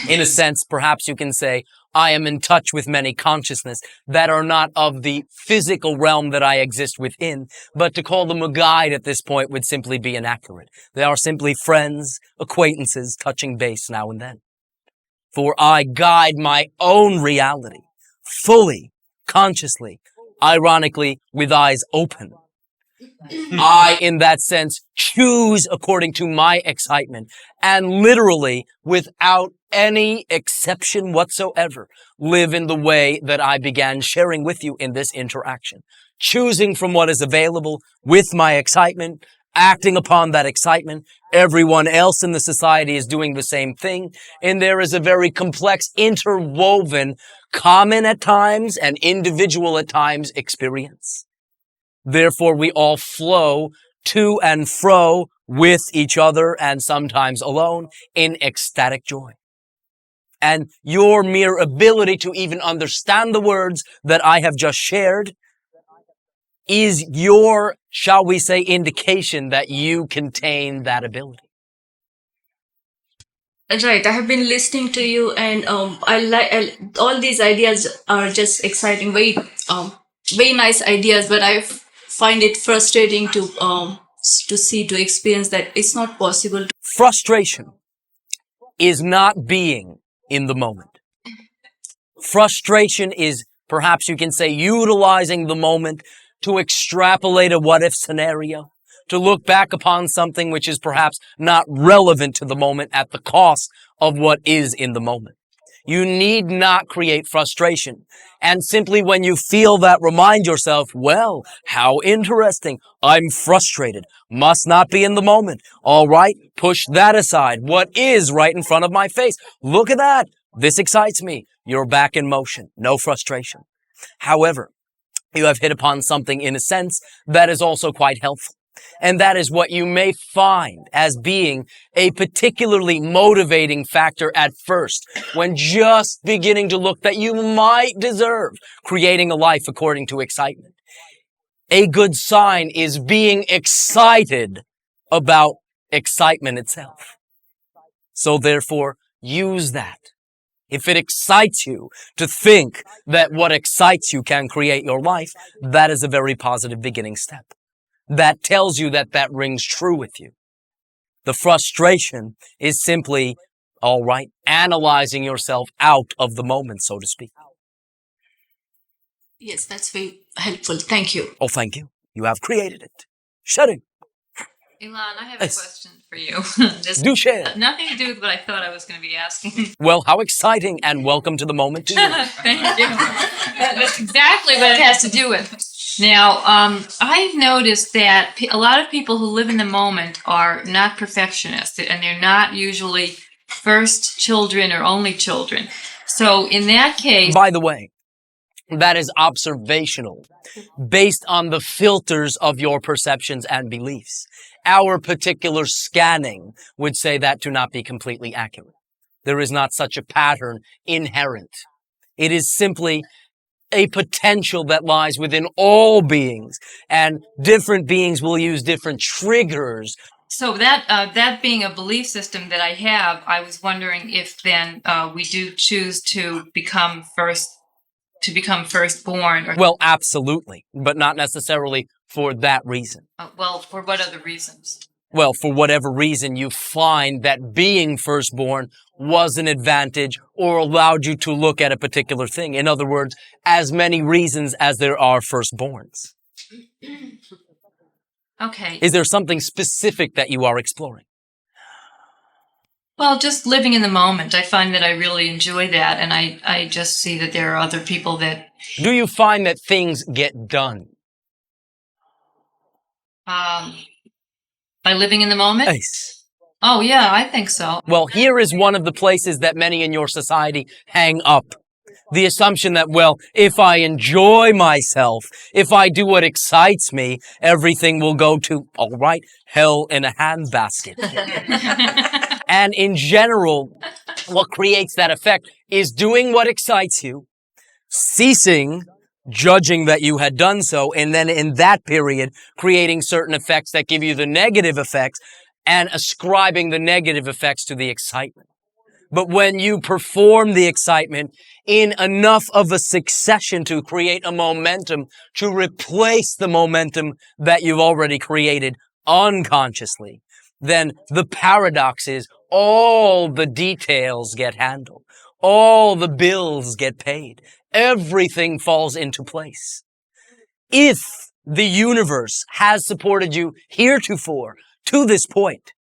In a sense, perhaps you can say, I am in touch with many consciousness that are not of the physical realm that I exist within, but to call them a guide at this point would simply be inaccurate. They are simply friends, acquaintances, touching base now and then. For I guide my own reality, fully, consciously, ironically, with eyes open. I, in that sense, choose according to my excitement and literally, without any exception whatsoever, live in the way that I began sharing with you in this interaction. Choosing from what is available with my excitement, acting upon that excitement. Everyone else in the society is doing the same thing. And there is a very complex, interwoven, common at times and individual at times experience. Therefore, we all flow to and fro with each other and sometimes alone in ecstatic joy. And your mere ability to even understand the words that I have just shared is your, shall we say, indication that you contain that ability. Right, I have been listening to you, and I like all these ideas are just exciting, very nice ideas. But I find it frustrating to experience that it's not possible. Frustration is not being in the moment. Frustration is, perhaps you can say, utilizing the moment to extrapolate a what-if scenario, to look back upon something which is perhaps not relevant to the moment at the cost of what is in the moment. You need not create frustration. And simply when you feel that, remind yourself, well, how interesting. I'm frustrated. Must not be in the moment. All right, push that aside. What is right in front of my face? Look at that. This excites me. You're back in motion. No frustration. However, you have hit upon something in a sense that is also quite helpful. And that is what you may find as being a particularly motivating factor at first, when just beginning to look that you might deserve creating a life according to excitement. A good sign is being excited about excitement itself. So therefore, use that. If it excites you to think that what excites you can create your life, that is a very positive beginning step. That tells you that that rings true with you. The frustration is simply, all right, analyzing yourself out of the moment, so to speak. Yes, that's very helpful. Thank you. Oh, thank you. You have created it. Shutting. Elan, I have Yes. a question for you. This Do share. nothing to do with what I thought I was going to be asking. Well, how exciting, and welcome to the moment too. Thank you. That's exactly what it has to do with. Now, I've noticed that a lot of people who live in the moment are not perfectionists, and they're not usually first children or only children. So in that case, By the way, that is observational, based on the filters of your perceptions and beliefs. Our particular scanning would say that to not be completely accurate. There is not such a pattern inherent. It is simply a potential that lies within all beings, and different beings will use different triggers. so that being a belief system that I have, I was wondering if then we do choose to become firstborn, or Well, absolutely, but not necessarily for that reason. well, for what other reasons? Well, for whatever reason you find that being firstborn was an advantage or allowed you to look at a particular thing. In other words, as many reasons as there are firstborns. Okay. Is there something specific that you are exploring? Well, just living in the moment. I find that I really enjoy that, and I just see that there are other people that Do you find that things get done? by living in the moment. Yes. Oh yeah, I think so. Well, here is one of the places that many in your society hang up. The assumption that, well, if I enjoy myself, if I do what excites me, everything will go to, all right, hell in a handbasket. And in general, what creates that effect is doing what excites you, ceasing judging that you had done so, and then in that period, creating certain effects that give you the negative effects and ascribing the negative effects to the excitement. But when you perform the excitement in enough of a succession to create a momentum to replace the momentum that you've already created unconsciously, then the paradox is all the details get handled. All the bills get paid. Everything falls into place. If the universe has supported you heretofore to this point,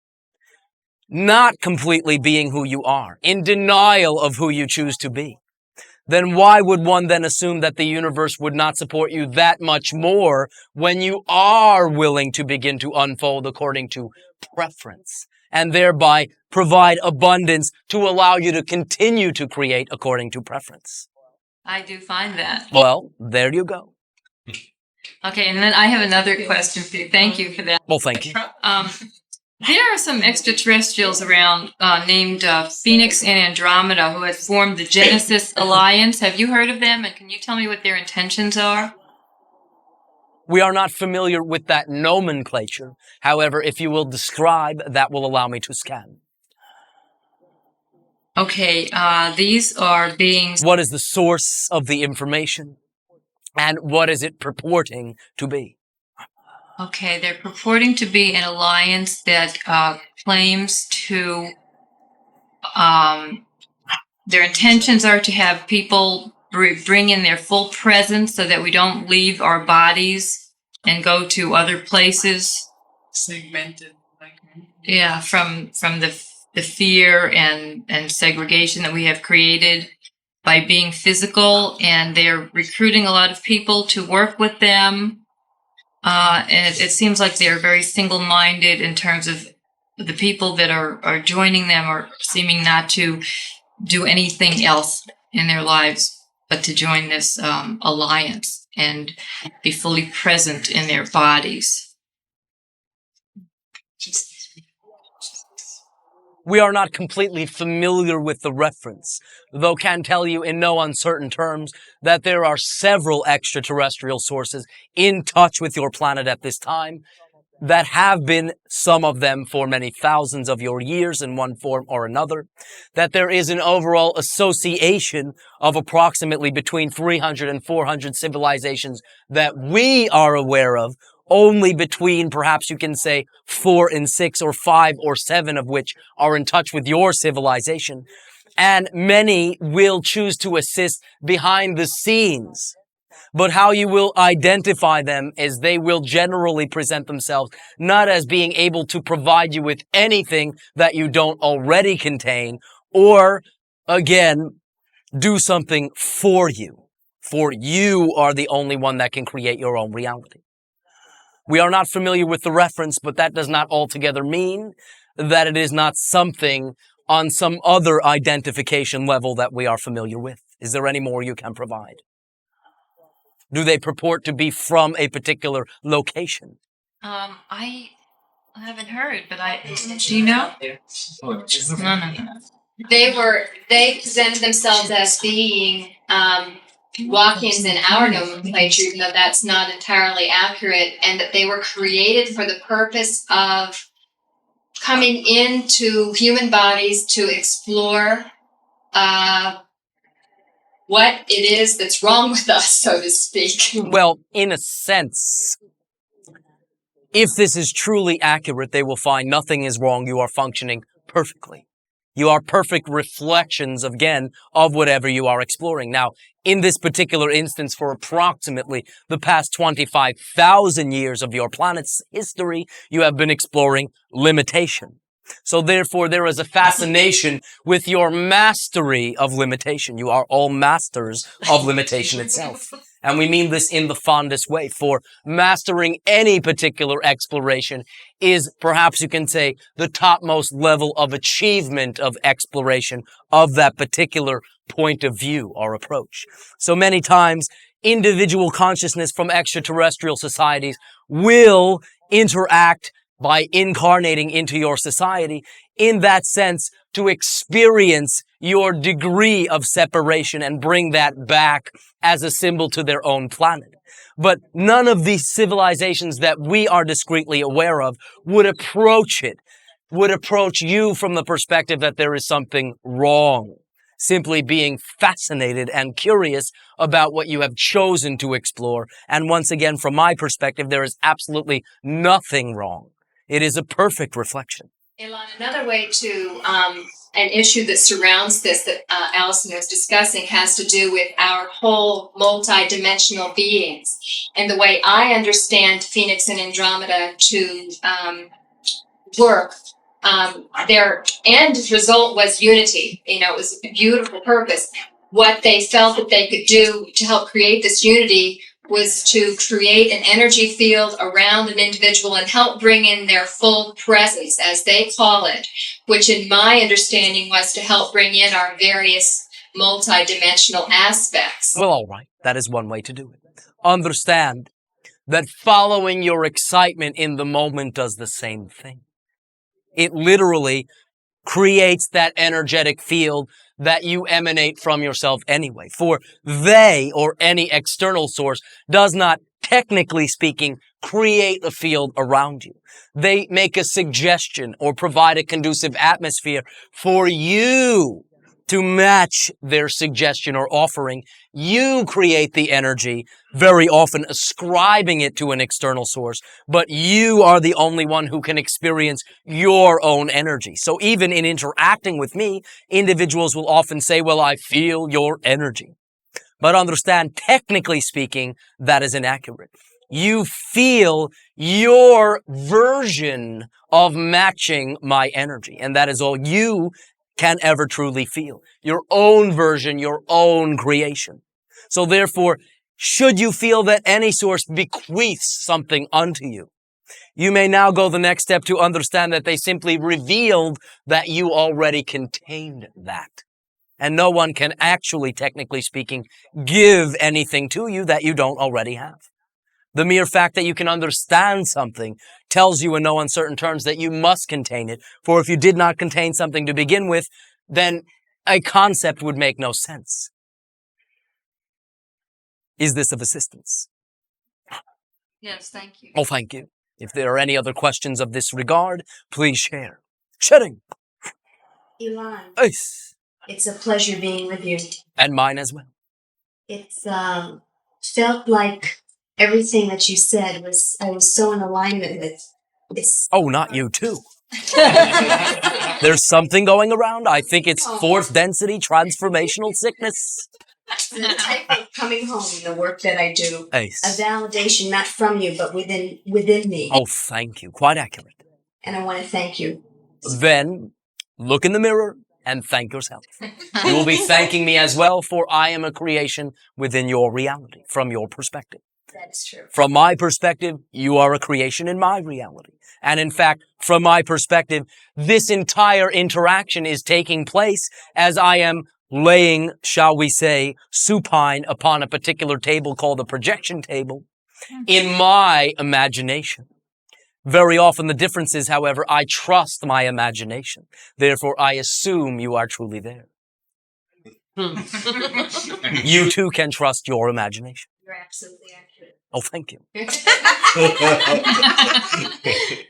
not completely being who you are, in denial of who you choose to be, then why would one then assume that the universe would not support you that much more when you are willing to begin to unfold according to preference, and thereby provide abundance to allow you to continue to create according to preference? I do find that. Well, there you go. Okay, and then I have another question for you. Thank you for that. Well, thank you. There are some extraterrestrials around named Phoenix and Andromeda who have formed the Genesis Alliance. Have you heard of them? And can you tell me what their intentions are? We are not familiar with that nomenclature. However, if you will describe, that will allow me to scan. Okay, these are beings. What is the source of the information? And what is it purporting to be? Okay, they're purporting to be an alliance that claims to. Their intentions are to have people bring in their full presence so that we don't leave our bodies and go to other places. Segmented. Yeah, from the fear and segregation that we have created. by being physical, and they're recruiting a lot of people to work with them. And it seems like they're very single-minded in terms of the people that are joining them are seeming not to do anything else in their lives but to join this alliance and be fully present in their bodies. We are not completely familiar with the reference, though can tell you in no uncertain terms that there are several extraterrestrial sources in touch with your planet at this time that have been, some of them for many thousands of your years in one form or another, that there is an overall association of approximately between 300 and 400 civilizations that we are aware of, only between, perhaps you can say, 4 and 6 or 5 or 7 of which are in touch with your civilization. And many will choose to assist behind the scenes. But how you will identify them is they will generally present themselves not as being able to provide you with anything that you don't already contain, or, again, do something for you. For you are the only one that can create your own reality. We are not familiar with the reference, but that does not altogether mean that it is not something on some other identification level that we are familiar with. Is there any more you can provide? Do they purport to be from a particular location? I haven't heard, but do you know? No. They presented themselves as being walk-ins in our nomenclature, even though that's not entirely accurate, and that they were created for the purpose of coming into human bodies to explore what it is that's wrong with us, so to speak. Well, in a sense, if this is truly accurate, they will find nothing is wrong. You are functioning perfectly. You are perfect reflections, again, of whatever you are exploring. Now, in this particular instance, for approximately the past 25,000 years of your planet's history, you have been exploring limitation. So therefore, there is a fascination with your mastery of limitation. You are all masters of limitation itself. And we mean this in the fondest way, for mastering any particular exploration is, perhaps you can say, the topmost level of achievement of exploration of that particular point of view or approach. So many times, individual consciousness from extraterrestrial societies will interact by incarnating into your society, in that sense, to experience your degree of separation and bring that back as a symbol to their own planet. But none of these civilizations that we are discreetly aware of would approach you from the perspective that there is something wrong. Simply being fascinated and curious about what you have chosen to explore. And once again, from my perspective, there is absolutely nothing wrong. It is a perfect reflection. Elan, another way to an issue that surrounds this that Allison was discussing has to do with our whole multi-dimensional beings. And the way I understand Phoenix and Andromeda to work, their end result was unity. It was a beautiful purpose. What they felt that they could do to help create this unity was to create an energy field around an individual and help bring in their full presence, as they call it, which in my understanding was to help bring in our various multidimensional aspects. Well, all right. That is one way to do it. Understand that following your excitement in the moment does the same thing. It literally creates that energetic field that you emanate from yourself anyway. For they, or any external source, does not, technically speaking, create a field around you. They make a suggestion or provide a conducive atmosphere for you to match their suggestion or offering. You create the energy, very often ascribing it to an external source, but you are the only one who can experience your own energy. So even in interacting with me, individuals will often say, well, I feel your energy. But understand, technically speaking, that is inaccurate. You feel your version of matching my energy, and that is all. You can ever truly feel. Your own version, your own creation. So therefore, should you feel that any source bequeaths something unto you, you may now go the next step to understand that they simply revealed that you already contained that. And no one can actually, technically speaking, give anything to you that you don't already have. The mere fact that you can understand something tells you in no uncertain terms that you must contain it. For if you did not contain something to begin with, then a concept would make no sense. Is this of assistance? Yes, thank you. Oh, thank you. If there are any other questions of this regard, please share. Sharing. Elan, Yes. it's a pleasure being with you. And mine as well. It's felt like everything that you said I was so in alignment with. It's Oh, not you too. There's something going around. I think it's fourth density transformational sickness. the type of coming home, the work that I do. A Ace. validation not from you, but within me. Oh, thank you. Quite accurate. And I want to thank you. Then look in the mirror and thank yourself. You will be thanking me as well, for I am a creation within your reality, from your perspective. That is true. From my perspective, you are a creation in my reality. And in fact, from my perspective, this entire interaction is taking place as I am laying, shall we say, supine upon a particular table called a projection table in my imagination. Very often the difference is, however, I trust my imagination. Therefore, I assume you are truly there. You too can trust your imagination. You're absolutely accurate. Oh, thank you.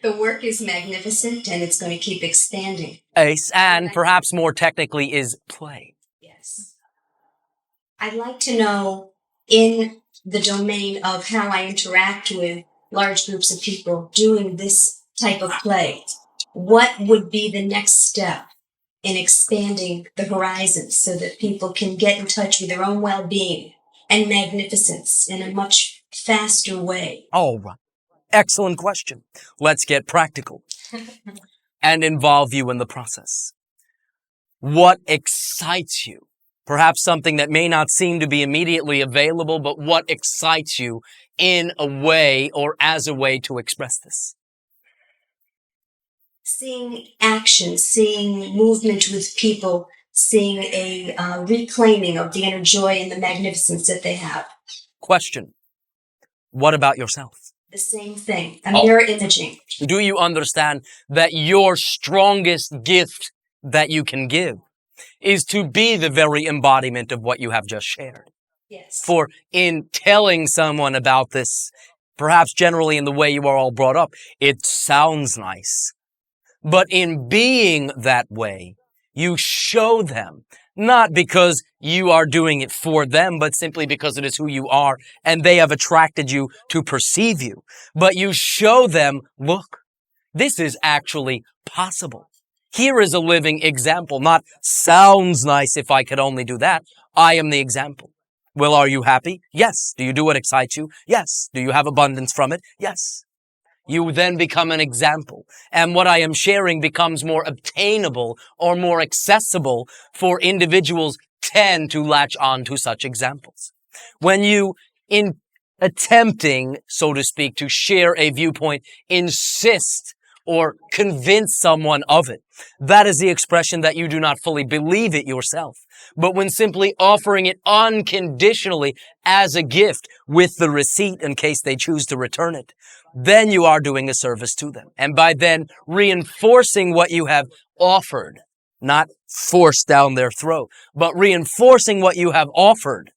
The work is magnificent and it's going to keep expanding. Ace, and perhaps more technically is play. Yes. I'd like to know, in the domain of how I interact with large groups of people doing this type of play, what would be the next step in expanding the horizons so that people can get in touch with their own well-being and magnificence in a much faster way? All right. Excellent question. Let's get practical and involve you in the process. What excites you? Perhaps something that may not seem to be immediately available, but what excites you in a way or as a way to express this? Seeing action, seeing movement with people, seeing a reclaiming of the inner joy and the magnificence that they have. Question. What about yourself? The same thing, a mirror imaging. Do you understand that your strongest gift that you can give is to be the very embodiment of what you have just shared? Yes. For in telling someone about this, perhaps generally in the way you are all brought up, it sounds nice. But in being that way, you show them, not because you are doing it for them, but simply because it is who you are and they have attracted you to perceive you. But you show them, look, this is actually possible. Here is a living example, not sounds nice if I could only do that. I am the example. Well, are you happy? Yes. Do you do what excites you? Yes. Do you have abundance from it? Yes. You then become an example. And what I am sharing becomes more obtainable or more accessible for individuals tend to latch on to such examples. When you, in attempting, so to speak, to share a viewpoint, insist or convince someone of it, that is the expression that you do not fully believe it yourself. But when simply offering it unconditionally as a gift with the receipt in case they choose to return it, then you are doing a service to them. And by then reinforcing what you have offered, not forced down their throat, but reinforcing what you have offered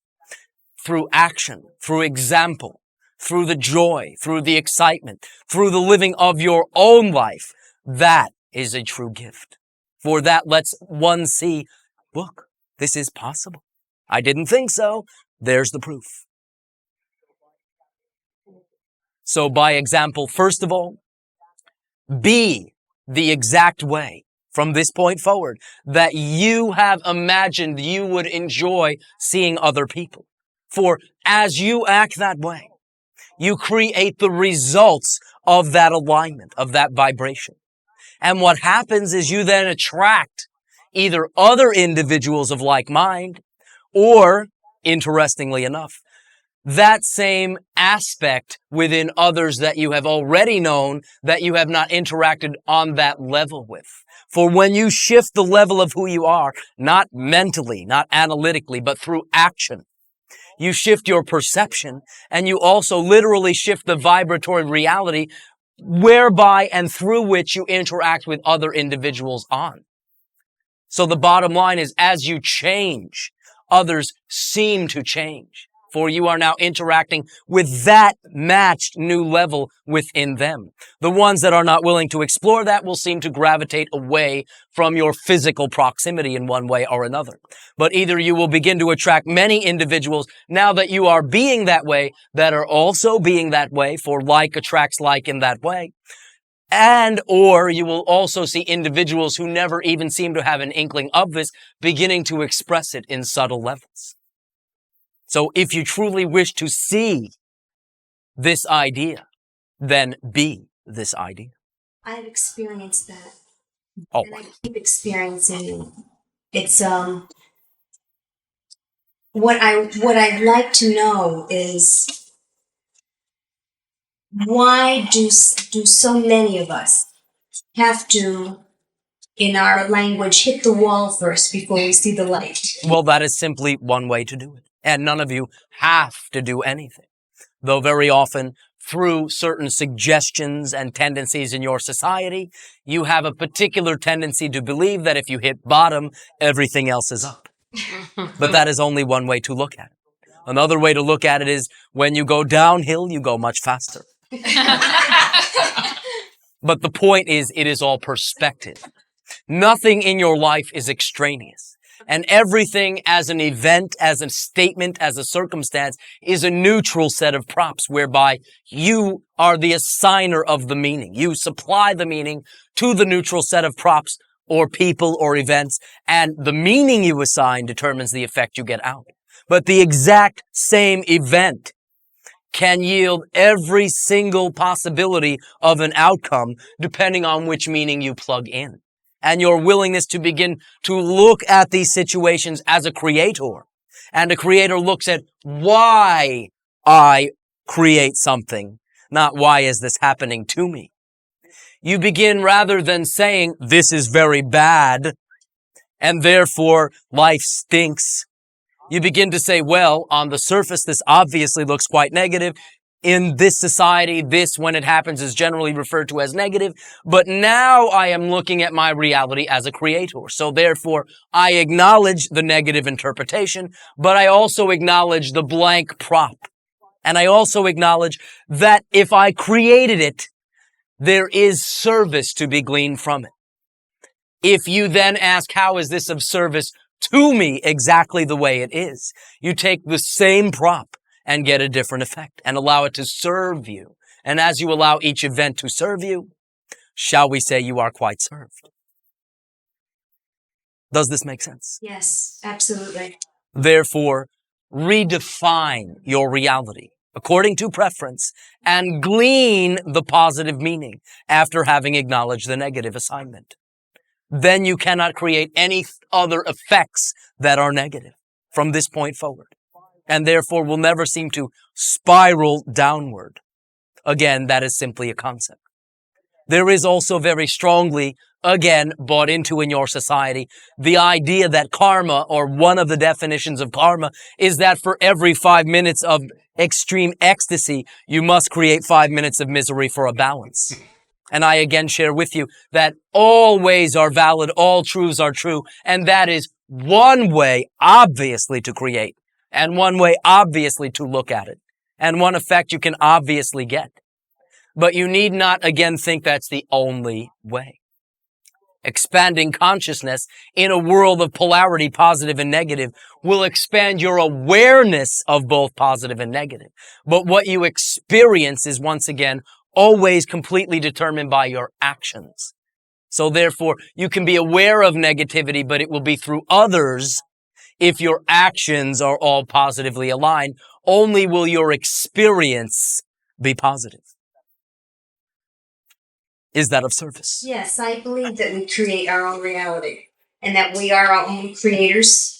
through action, through example, through the joy, through the excitement, through the living of your own life, that is a true gift. For that lets one see, look, this is possible. I didn't think so. There's the proof. So by example, first of all, be the exact way from this point forward that you have imagined you would enjoy seeing other people. For as you act that way, you create the results of that alignment, of that vibration. And what happens is you then attract either other individuals of like mind or, interestingly enough, that same aspect within others that you have already known that you have not interacted on that level with. For when you shift the level of who you are, not mentally, not analytically, but through action, you shift your perception, and you also literally shift the vibratory reality whereby and through which you interact with other individuals on. So the bottom line is, as you change, others seem to change, for you are now interacting with that matched new level within them. The ones that are not willing to explore that will seem to gravitate away from your physical proximity in one way or another. But either you will begin to attract many individuals now that you are being that way that are also being that way, for like attracts like in that way. And or you will also see individuals who never even seem to have an inkling of this beginning to express it in subtle levels. So if you truly wish to see this idea, then be this idea. I've experienced that. Oh, And I keep experiencing it. It's what I'd like to know is why do so many of us have to, in our language, hit the wall first before we see the light? well, that is simply one way to do it. And none of you have to do anything. Though very often, through certain suggestions and tendencies in your society, you have a particular tendency to believe that if you hit bottom, everything else is up. But that is only one way to look at it. Another way to look at it is when you go downhill, you go much faster. But the point is, it is all perspective. Nothing in your life is extraneous. And everything as an event, as a statement, as a circumstance is a neutral set of props whereby you are the assigner of the meaning. You supply the meaning to the neutral set of props or people or events, and the meaning you assign determines the effect you get out. But the exact same event can yield every single possibility of an outcome depending on which meaning you plug in. And your willingness to begin to look at these situations as a creator. And a creator looks at why I create something, not why is this happening to me. You begin, rather than saying, this is very bad, and therefore life stinks, you begin to say, well, on the surface, this obviously looks quite negative. In this society, this, when it happens, is generally referred to as negative. But now I am looking at my reality as a creator. So therefore, I acknowledge the negative interpretation, but I also acknowledge the blank prop. And I also acknowledge that if I created it, there is service to be gleaned from it. If you then ask, how is this of service to me exactly the way it is? You take the same prop and get a different effect and allow it to serve you. And as you allow each event to serve you, shall we say you are quite served? Does this make sense? Yes, absolutely. Therefore, redefine your reality according to preference and glean the positive meaning after having acknowledged the negative assignment. Then you cannot create any other effects that are negative from this point forward, and therefore will never seem to spiral downward. Again, that is simply a concept. There is also very strongly, again, bought into in your society, the idea that karma, or one of the definitions of karma, is that for every 5 minutes of extreme ecstasy, you must create 5 minutes of misery for a balance. And I again share with you that all ways are valid, all truths are true, and that is one way, obviously, to create, and one way, obviously, to look at it, and one effect you can obviously get. But you need not, again, think that's the only way. Expanding consciousness in a world of polarity, positive and negative, will expand your awareness of both positive and negative. But what you experience is, once again, always completely determined by your actions. So therefore, you can be aware of negativity, but it will be through others. If your actions are all positively aligned, only will your experience be positive. Is that of service? Yes, I believe that we create our own reality. and that we are our own creators.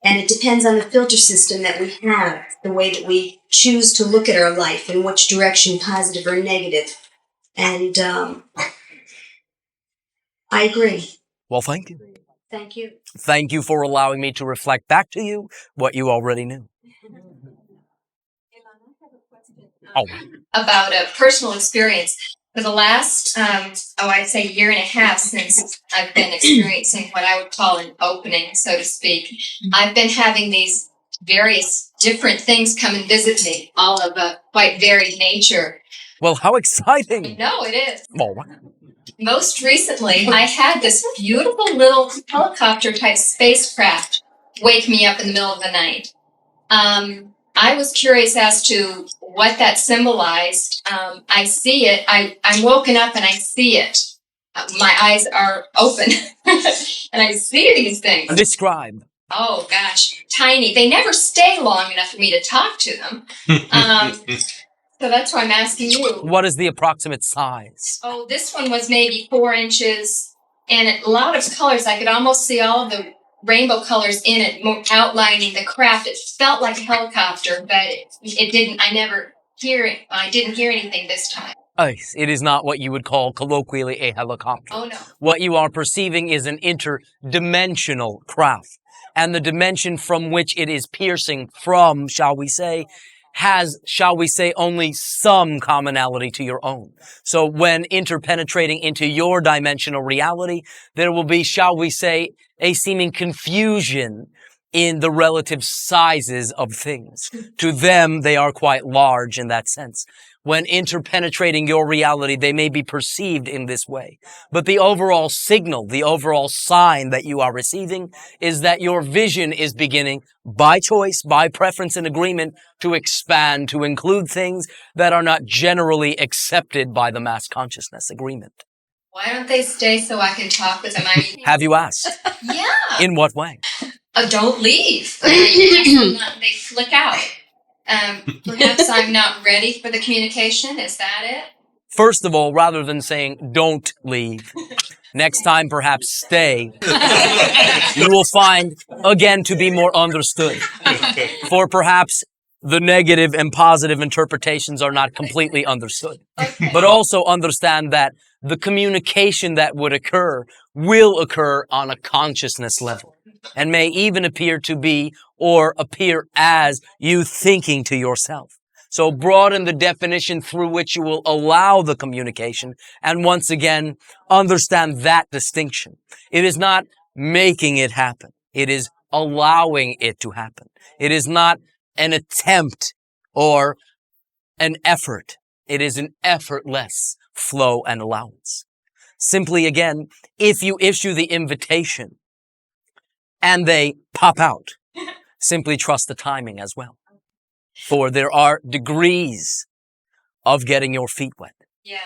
And it depends on the filter system that we have, the way that we choose to look at our life, in which direction, positive or negative. And I agree. Well, thank you. Thank you. Thank you for allowing me to reflect back to you what you already knew. Oh, About a personal experience. For the last, I'd say year and a half since I've been experiencing what I would call an opening, so to speak, I've been having these various different things come and visit me, all of a quite varied nature. well, how exciting. No, it is. Oh, Most recently, I had this beautiful little helicopter-type spacecraft wake me up in the middle of the night. I was curious as to what that symbolized. I see it. I'm woken up and I see it. My eyes are open and I see these things. describe. Oh, gosh. Tiny. They never stay long enough for me to talk to them. So that's why I'm asking you. What is the approximate size? Oh, this one was maybe 4 inches and a lot of colors. I could almost see all of the rainbow colors in it, outlining the craft. It felt like a helicopter, but it didn't. I didn't hear anything this time. It is not what you would call colloquially a helicopter. Oh, no. What you are perceiving is an interdimensional craft. And the dimension from which it is piercing from, shall we say, has, shall we say, only some commonality to your own. So when interpenetrating into your dimensional reality, there will be, shall we say, a seeming confusion in the relative sizes of things. To them, they are quite large in that sense. When interpenetrating your reality, they may be perceived in this way. But the overall signal, the overall sign that you are receiving is that your vision is beginning, by choice, by preference and agreement, to expand, to include things that are not generally accepted by the mass consciousness agreement. Why don't they stay so I can talk with them? I mean, Have you asked? yeah. In what way? Don't leave. They flick out. Perhaps I'm not ready for the communication. Is that it? First of all, rather than saying, don't leave, next time perhaps stay, you will find, again, to be more understood. For perhaps the negative and positive interpretations are not completely understood. Okay. But also understand that the communication that would occur will occur on a consciousness level and may even appear to be or appear as you thinking to yourself. So broaden the definition through which you will allow the communication, and once again, understand that distinction. It is not making it happen. It is allowing it to happen. It is not an attempt or an effort. It is an effortless flow and allowance. Simply again, if you issue the invitation and they pop out, simply trust the timing as well. For there are degrees of getting your feet wet. Yeah,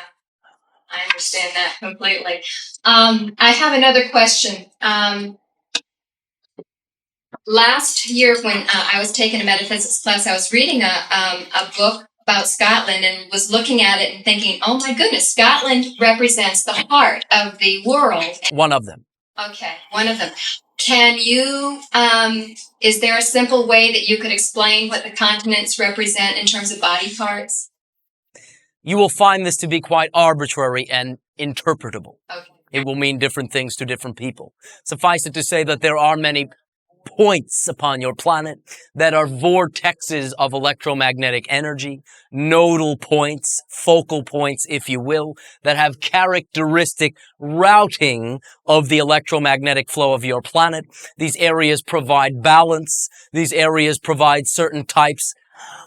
I understand that completely. I have another question. Last year, when I was taking a metaphysics class, I was reading a book about Scotland and was looking at it and thinking, oh my goodness, Scotland represents the heart of the world. One of them. Okay, one of them. Can you, is there a simple way that you could explain what the continents represent in terms of body parts? You will find this to be quite arbitrary and interpretable. Okay. It will mean different things to different people. Suffice it to say that there are many points upon your planet that are vortexes of electromagnetic energy, nodal points, focal points, if you will, that have characteristic routing of the electromagnetic flow of your planet. These areas provide balance. These areas provide certain types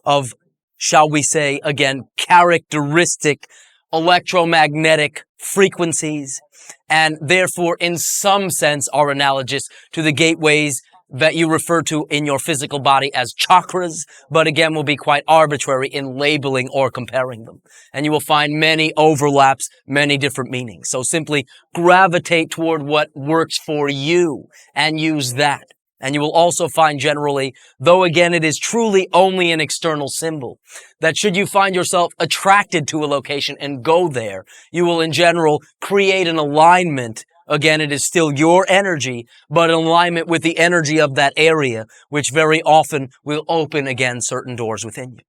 of, shall we say, again, characteristic electromagnetic frequencies, and therefore, in some sense, are analogous to the gateways that you refer to in your physical body as chakras, but again will be quite arbitrary in labeling or comparing them. And you will find many overlaps, many different meanings. So simply gravitate toward what works for you and use that. And you will also find generally, though again it is truly only an external symbol, that should you find yourself attracted to a location and go there, you will in general create an alignment Again, it is still your energy, but in alignment with the energy of that area, which very often will open again certain doors within you.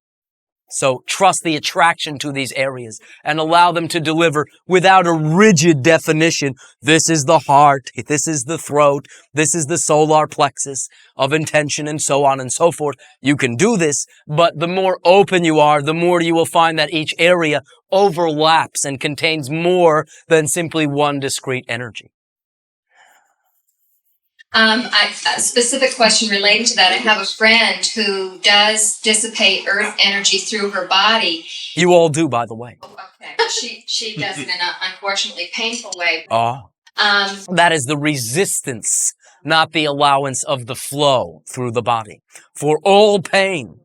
So trust the attraction to these areas and allow them to deliver without a rigid definition. This is the heart. This is the throat. This is the solar plexus of intention, and so on and so forth. You can do this, but the more open you are, the more you will find that each area overlaps and contains more than simply one discrete energy. A specific question relating to that. I have a friend who does dissipate earth energy through her body. You all do, by the way. Okay. She does it in an unfortunately painful way. That is the resistance, not the allowance of the flow through the body. For all pain,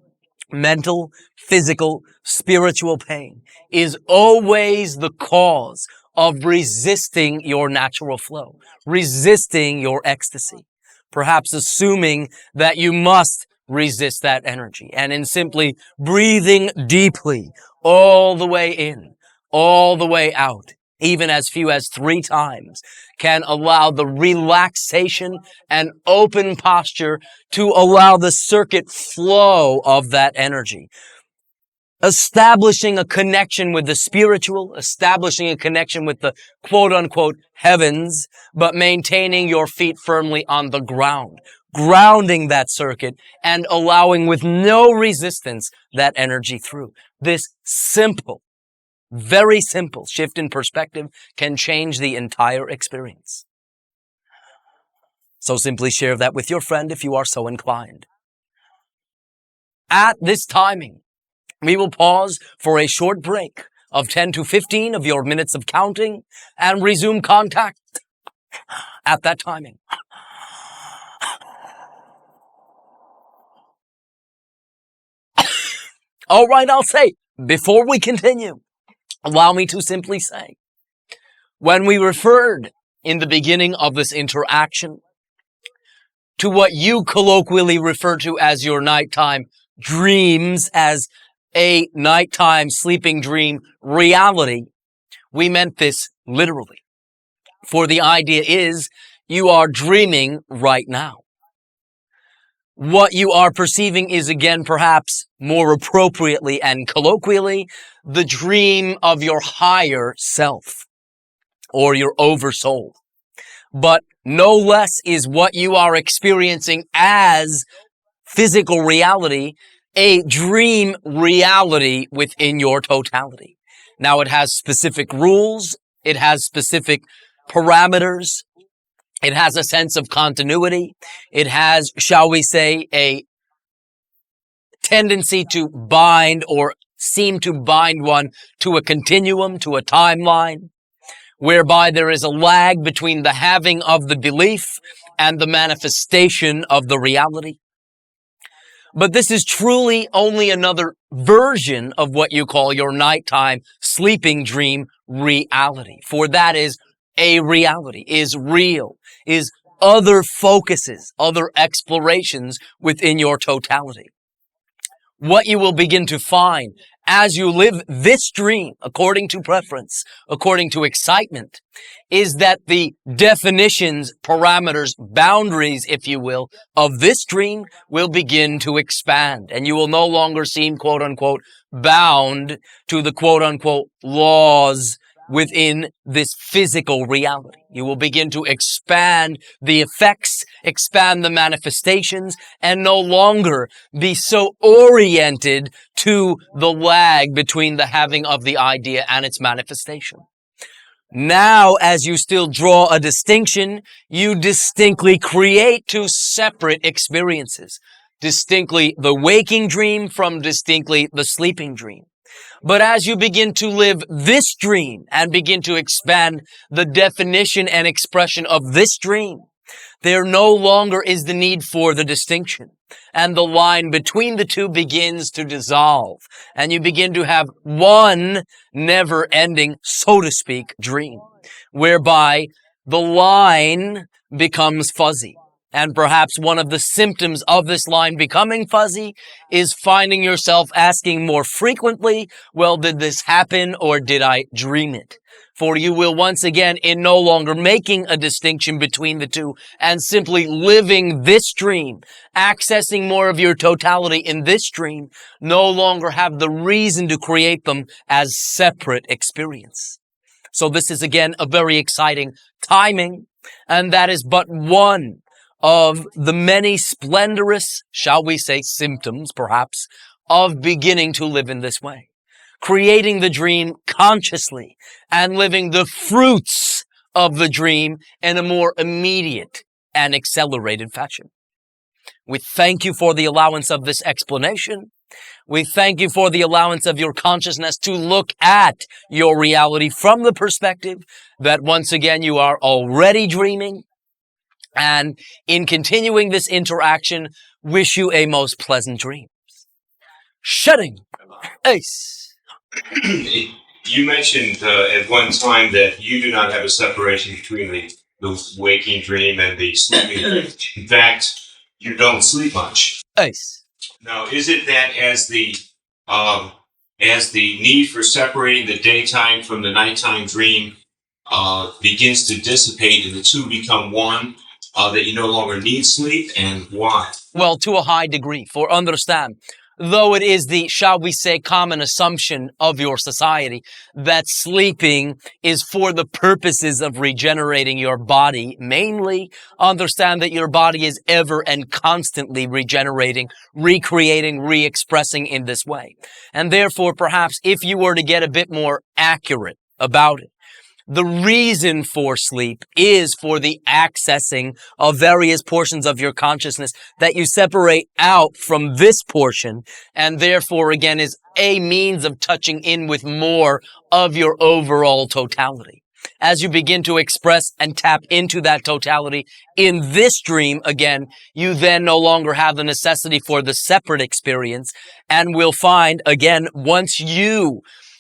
mental, physical, spiritual pain, is always the cause of resisting your natural flow, resisting your ecstasy, perhaps assuming that you must resist that energy. And in simply breathing deeply all the way in, all the way out, even as few as 3 times, can allow the relaxation and open posture to allow the circuit flow of that energy. Establishing a connection with the spiritual, establishing a connection with the quote-unquote heavens, but maintaining your feet firmly on the ground, grounding that circuit and allowing with no resistance that energy through. This simple, very simple shift in perspective can change the entire experience. So simply share that with your friend if you are so inclined. At this timing, we will pause for a short break of 10 to 15 of your minutes of counting and resume contact at that timing. All right, I'll say, before we continue, allow me to simply say, when we referred in the beginning of this interaction to what you colloquially refer to as your nighttime dreams as a nighttime sleeping dream reality, we meant this literally. For the idea is you are dreaming right now. What you are perceiving is, again, perhaps more appropriately and colloquially, the dream of your higher self or your oversoul. But no less is what you are experiencing as physical reality a dream reality within your totality. Now, it has specific rules. It has specific parameters. It has a sense of continuity. It has, shall we say, a tendency to bind or seem to bind one to a continuum, to a timeline, whereby there is a lag between the having of the belief and the manifestation of the reality. But this is truly only another version of what you call your nighttime sleeping dream reality. For that is a reality, is real, is other focuses, other explorations within your totality. What you will begin to find as you live this dream, according to preference, according to excitement, is that the definitions, parameters, boundaries, if you will, of this dream will begin to expand. And you will no longer seem, quote unquote, bound to the quote unquote laws within this physical reality. You will begin to expand the effects, expand the manifestations, and no longer be so oriented to the lag between the having of the idea and its manifestation. Now, as you still draw a distinction, you distinctly create 2 separate experiences. Distinctly the waking dream from distinctly the sleeping dream. But as you begin to live this dream and begin to expand the definition and expression of this dream, there no longer is the need for the distinction. And the line between the two begins to dissolve. And you begin to have one never-ending, so to speak, dream, whereby the line becomes fuzzy. And perhaps one of the symptoms of this line becoming fuzzy is finding yourself asking more frequently, well, did this happen or did I dream it? For you will once again, in no longer making a distinction between the two and simply living this dream, accessing more of your totality in this dream, no longer have the reason to create them as separate experience. So this is again a very exciting timing, and that is but one of the many splendorous, shall we say, symptoms, perhaps, of beginning to live in this way. Creating the dream consciously and living the fruits of the dream in a more immediate and accelerated fashion. We thank you for the allowance of this explanation. We thank you for the allowance of your consciousness to look at your reality from the perspective that once again you are already dreaming. And in continuing this interaction, wish you a most pleasant dream. Shutting. Ace. You mentioned at one time that you do not have a separation between the waking dream and the sleeping dream. In fact, you don't sleep much. Ace. Now, is it that as the need for separating the daytime from the nighttime dream begins to dissipate and the two become one, that you no longer need sleep, and why? Well, to a high degree. For understand, though it is the, shall we say, common assumption of your society that sleeping is for the purposes of regenerating your body, mainly understand that your body is ever and constantly regenerating, recreating, re-expressing in this way. And therefore, perhaps if you were to get a bit more accurate about it, the reason for sleep is for the accessing of various portions of your consciousness that you separate out from this portion, and therefore again is a means of touching in with more of your overall totality. As you begin to express and tap into that totality in this dream, again, you then no longer have the necessity for the separate experience, and will find, again, once you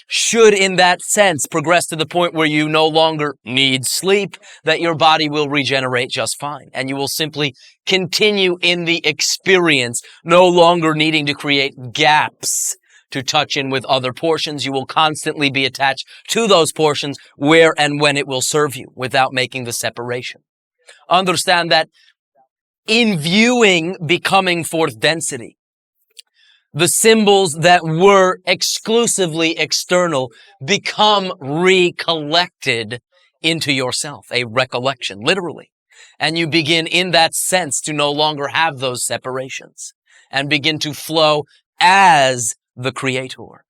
should in that sense progress to the point where you no longer need sleep, that your body will regenerate just fine. And you will simply continue in the experience, no longer needing to create gaps to touch in with other portions. You will constantly be attached to those portions where and when it will serve you without making the separation. Understand that in viewing becoming fourth density, the symbols that were exclusively external become recollected into yourself, a recollection, literally. And you begin in that sense to no longer have those separations and begin to flow as the creator.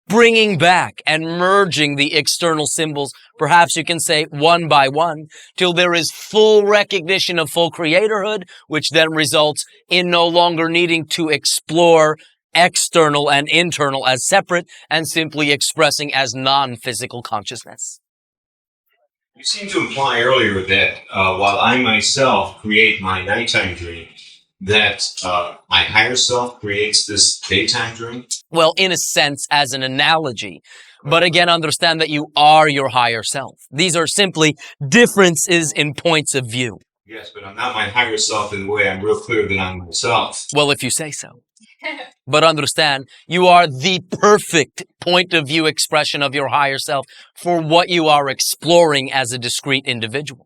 Bringing back and merging the external symbols, perhaps you can say one by one, till there is full recognition of full creatorhood, which then results in no longer needing to explore external and internal as separate and simply expressing as non-physical consciousness. You seem to imply earlier that while I myself create my nighttime dream, that my higher self creates this daytime dream? Well, in a sense, as an analogy. But again, understand that you are your higher self. These are simply differences in points of view. Yes, but I'm not my higher self in the way I'm real clear that I'm myself. Well, if you say so. But understand, you are the perfect point of view expression of your higher self for what you are exploring as a discrete individual.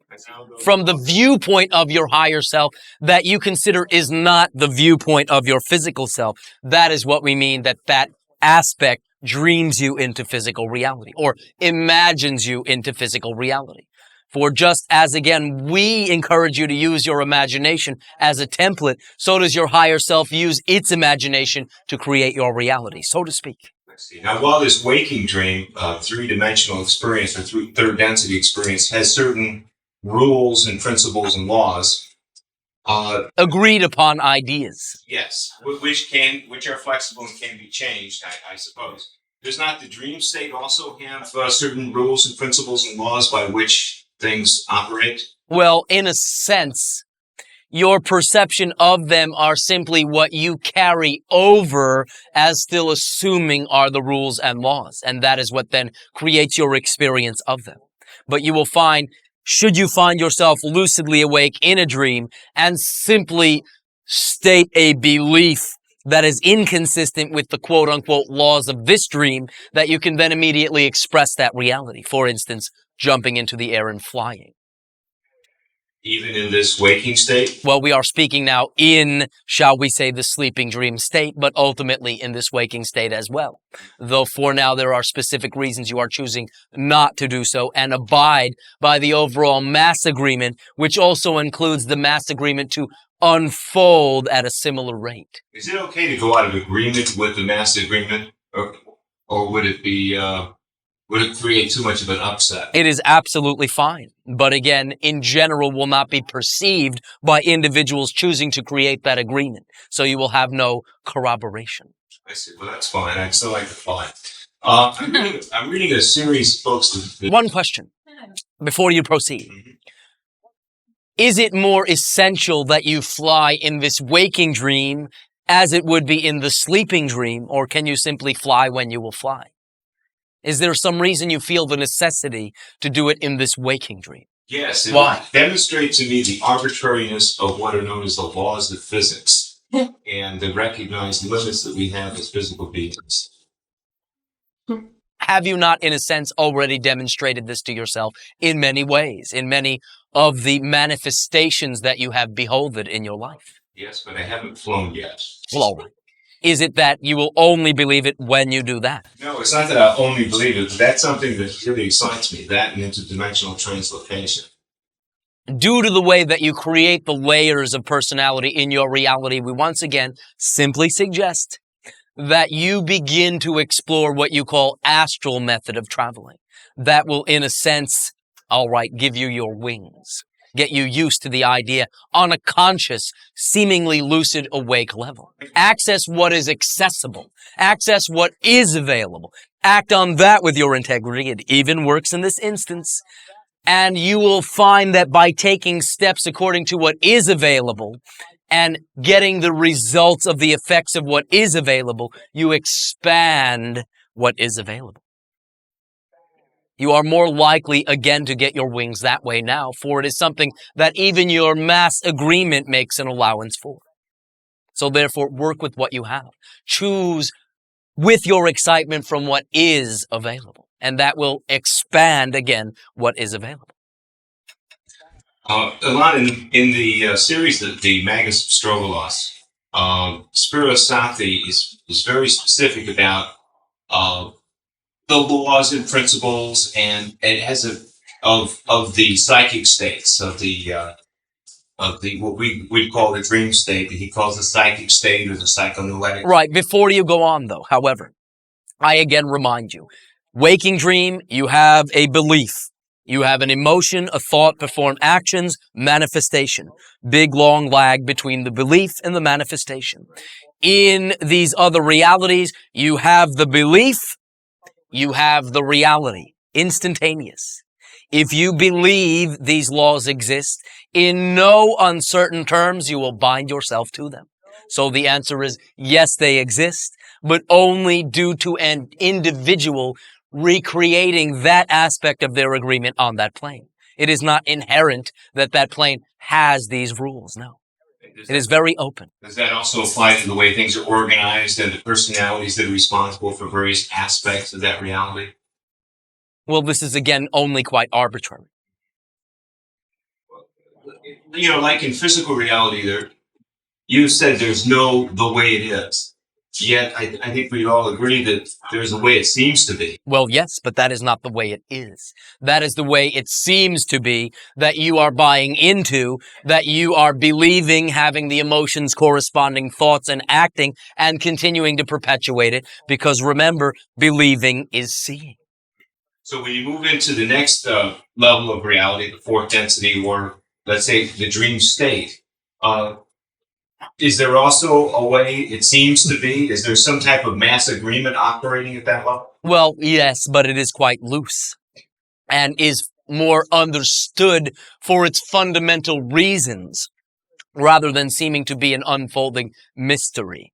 From the viewpoint of your higher self that you consider is not the viewpoint of your physical self, that is what we mean that aspect dreams you into physical reality or imagines you into physical reality. For just as, again, we encourage you to use your imagination as a template, so does your higher self use its imagination to create your reality, so to speak. I see. Now, while this waking dream, three-dimensional experience or third density experience has certain rules and principles and laws, agreed upon ideas. yes, which are flexible and can be changed, I suppose. Does not the dream state also have certain rules and principles and laws by which things operate? Well, in a sense, your perception of them are simply what you carry over as still assuming are the rules and laws. And that is what then creates your experience of them. But you will find, should you find yourself lucidly awake in a dream and simply state a belief that is inconsistent with the quote-unquote laws of this dream that you can then immediately express that reality. For instance, jumping into the air and flying. Even in this waking state? Well, we are speaking now in, shall we say, the sleeping dream state, but ultimately in this waking state as well. Though for now there are specific reasons you are choosing not to do so and abide by the overall mass agreement, which also includes the mass agreement to unfold at a similar rate. Is it okay to go out of agreement with the mass agreement, or would it be would it create too much of an upset? It is absolutely fine, but again, in general, will not be perceived by individuals choosing to create that agreement. So you will have no corroboration. I see. Well, that's fine. I still like the fine. I'm reading a series, folks. One question before you proceed. Is it more essential that you fly in this waking dream as it would be in the sleeping dream, or can you simply fly when you will fly? Is there some reason you feel the necessity to do it in this waking dream? Yes. Why? Demonstrate to me the arbitrariness of what are known as the laws of physics and the recognized limits that we have as physical beings. Have you not, in a sense, already demonstrated this to yourself in many ways, in many of the manifestations that you have beholded in your life? Yes, but I haven't flown yet. Well, all right. Is it that you will only believe it when you do that? No, it's not that I only believe it, but that's something that really excites me, that and interdimensional translocation. Due to the way that you create the layers of personality in your reality, we once again simply suggest that you begin to explore what you call astral method of traveling. That will, in a sense, all right, give you your wings, get you used to the idea on a conscious, seemingly lucid, awake level. Access what is accessible. Access what is available. Act on that with your integrity. It even works in this instance. And you will find that by taking steps according to what is available and getting the results of the effects of what is available, you expand what is available. You are more likely, again, to get your wings that way now, for it is something that even your mass agreement makes an allowance for. So therefore, work with what you have. Choose with your excitement from what is available, and that will expand, again, what is available. Elan, in the series, the Magus of Strogolos, Spiros Sathi is very specific about the laws and principles, and it has of the psychic states of the what we call the dream state, that he calls the psychic state or the psychonoetic. Right. Before you go on, though, however, I again remind you, waking dream, you have a belief. You have an emotion, a thought, performed actions, manifestation. Big, long lag between the belief and the manifestation. In these other realities, you have the belief, you have the reality, instantaneous. If you believe these laws exist, in no uncertain terms, you will bind yourself to them. So the answer is, yes, they exist, but only due to an individual recreating that aspect of their agreement on that plane. It is not inherent that that plane has these rules, no. It is very open. Does that also apply to the way things are organized and the personalities that are responsible for various aspects of that reality? Well, this is, again, only quite arbitrary. You know, like in physical reality, you said there's no the way it is. Yet, I think we'd all agree that there's a way it seems to be. Well, yes, but that is not the way it is. That is the way it seems to be, that you are buying into, that you are believing, having the emotions, corresponding thoughts, and acting, and continuing to perpetuate it, because remember, believing is seeing. So when you move into the next level of reality, the fourth density, or let's say the dream state, is there also a way it seems to be? Is there some type of mass agreement operating at that level? Well, yes, but it is quite loose and is more understood for its fundamental reasons rather than seeming to be an unfolding mystery.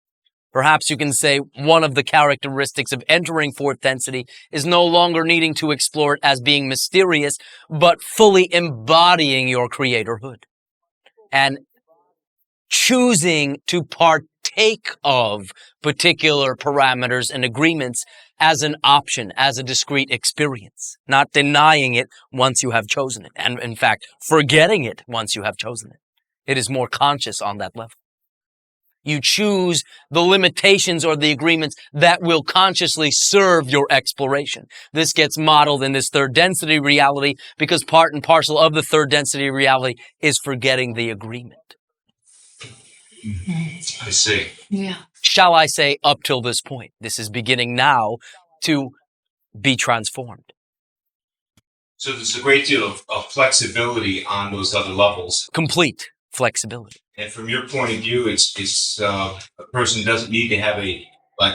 Perhaps you can say one of the characteristics of entering fourth density is no longer needing to explore it as being mysterious, but fully embodying your creatorhood and choosing to partake partake of particular parameters and agreements as an option, as a discrete experience, not denying it once you have chosen it, and in fact, forgetting it once you have chosen it. It is more conscious on that level. You choose the limitations or the agreements that will consciously serve your exploration. This gets modeled in this third density reality because part and parcel of the third density reality is forgetting the agreement. I see. Yeah. Shall I say, up till this point. This is beginning now to be transformed. So there's a great deal of flexibility on those other levels. Complete flexibility. And from your point of view, it's a person doesn't need to have a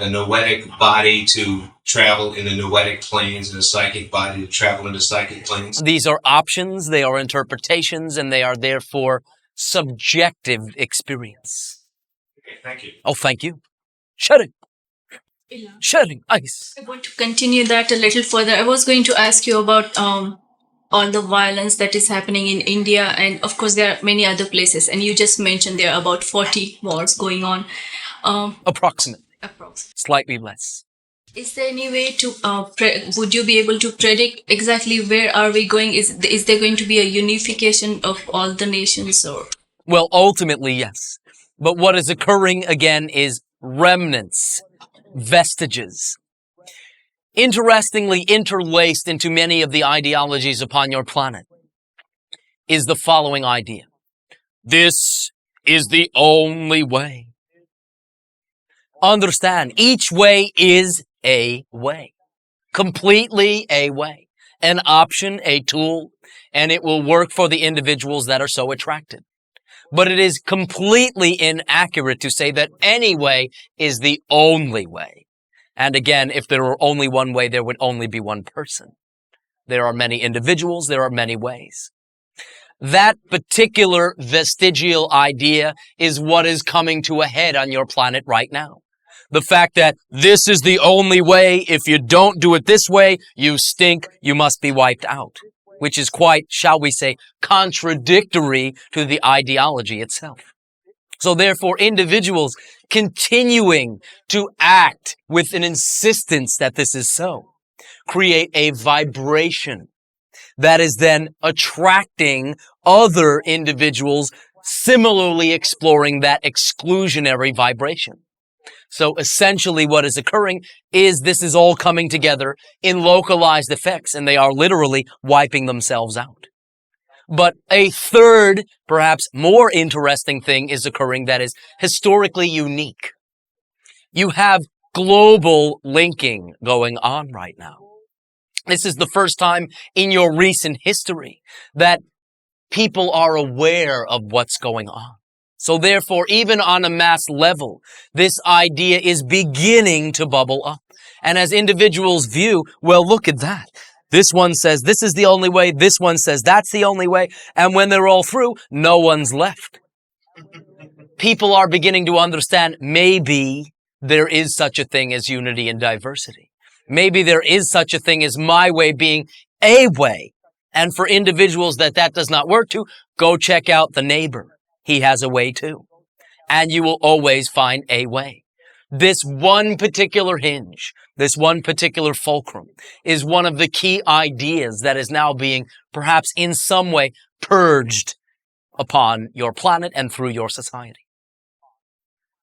noetic body to travel in the noetic planes and a psychic body to travel in the psychic planes. These are options, they are interpretations, and they are therefore subjective experience. Okay, thank you. Oh, thank you. Shedding. Elan. Shedding ice. I want to continue that a little further. I was going to ask you about all the violence that is happening in India, and of course there are many other places. And you just mentioned there are about 40 wars going on. Approximately. Approximately. Slightly less. Is there any way to would you be able to predict exactly where are we going? Is there going to be a unification of all the nations, or? Well, ultimately, yes. But what is occurring again is remnants, vestiges. Interestingly interlaced into many of the ideologies upon your planet is the following idea. This is the only way. Understand, each way is a way. Completely a way. An option, a tool, and it will work for the individuals that are so attracted. But it is completely inaccurate to say that any way is the only way. And again, if there were only one way, there would only be one person. There are many individuals, there are many ways. That particular vestigial idea is what is coming to a head on your planet right now. The fact that this is the only way, if you don't do it this way, you stink, you must be wiped out. Which is quite, shall we say, contradictory to the ideology itself. So therefore, individuals continuing to act with an insistence that this is so, create a vibration that is then attracting other individuals similarly exploring that exclusionary vibration. So essentially what is occurring is this is all coming together in localized effects, and they are literally wiping themselves out. But a third, perhaps more interesting thing is occurring that is historically unique. You have global linking going on right now. This is the first time in your recent history that people are aware of what's going on. So therefore, even on a mass level, this idea is beginning to bubble up. And as individuals view, well, look at that. This one says this is the only way. This one says that's the only way. And when they're all through, no one's left. People are beginning to understand maybe there is such a thing as unity and diversity. Maybe there is such a thing as my way being a way. And for individuals that does not work to, go check out the neighbor. He has a way too. And you will always find a way. This one particular hinge, this one particular fulcrum is one of the key ideas that is now being perhaps in some way purged upon your planet and through your society.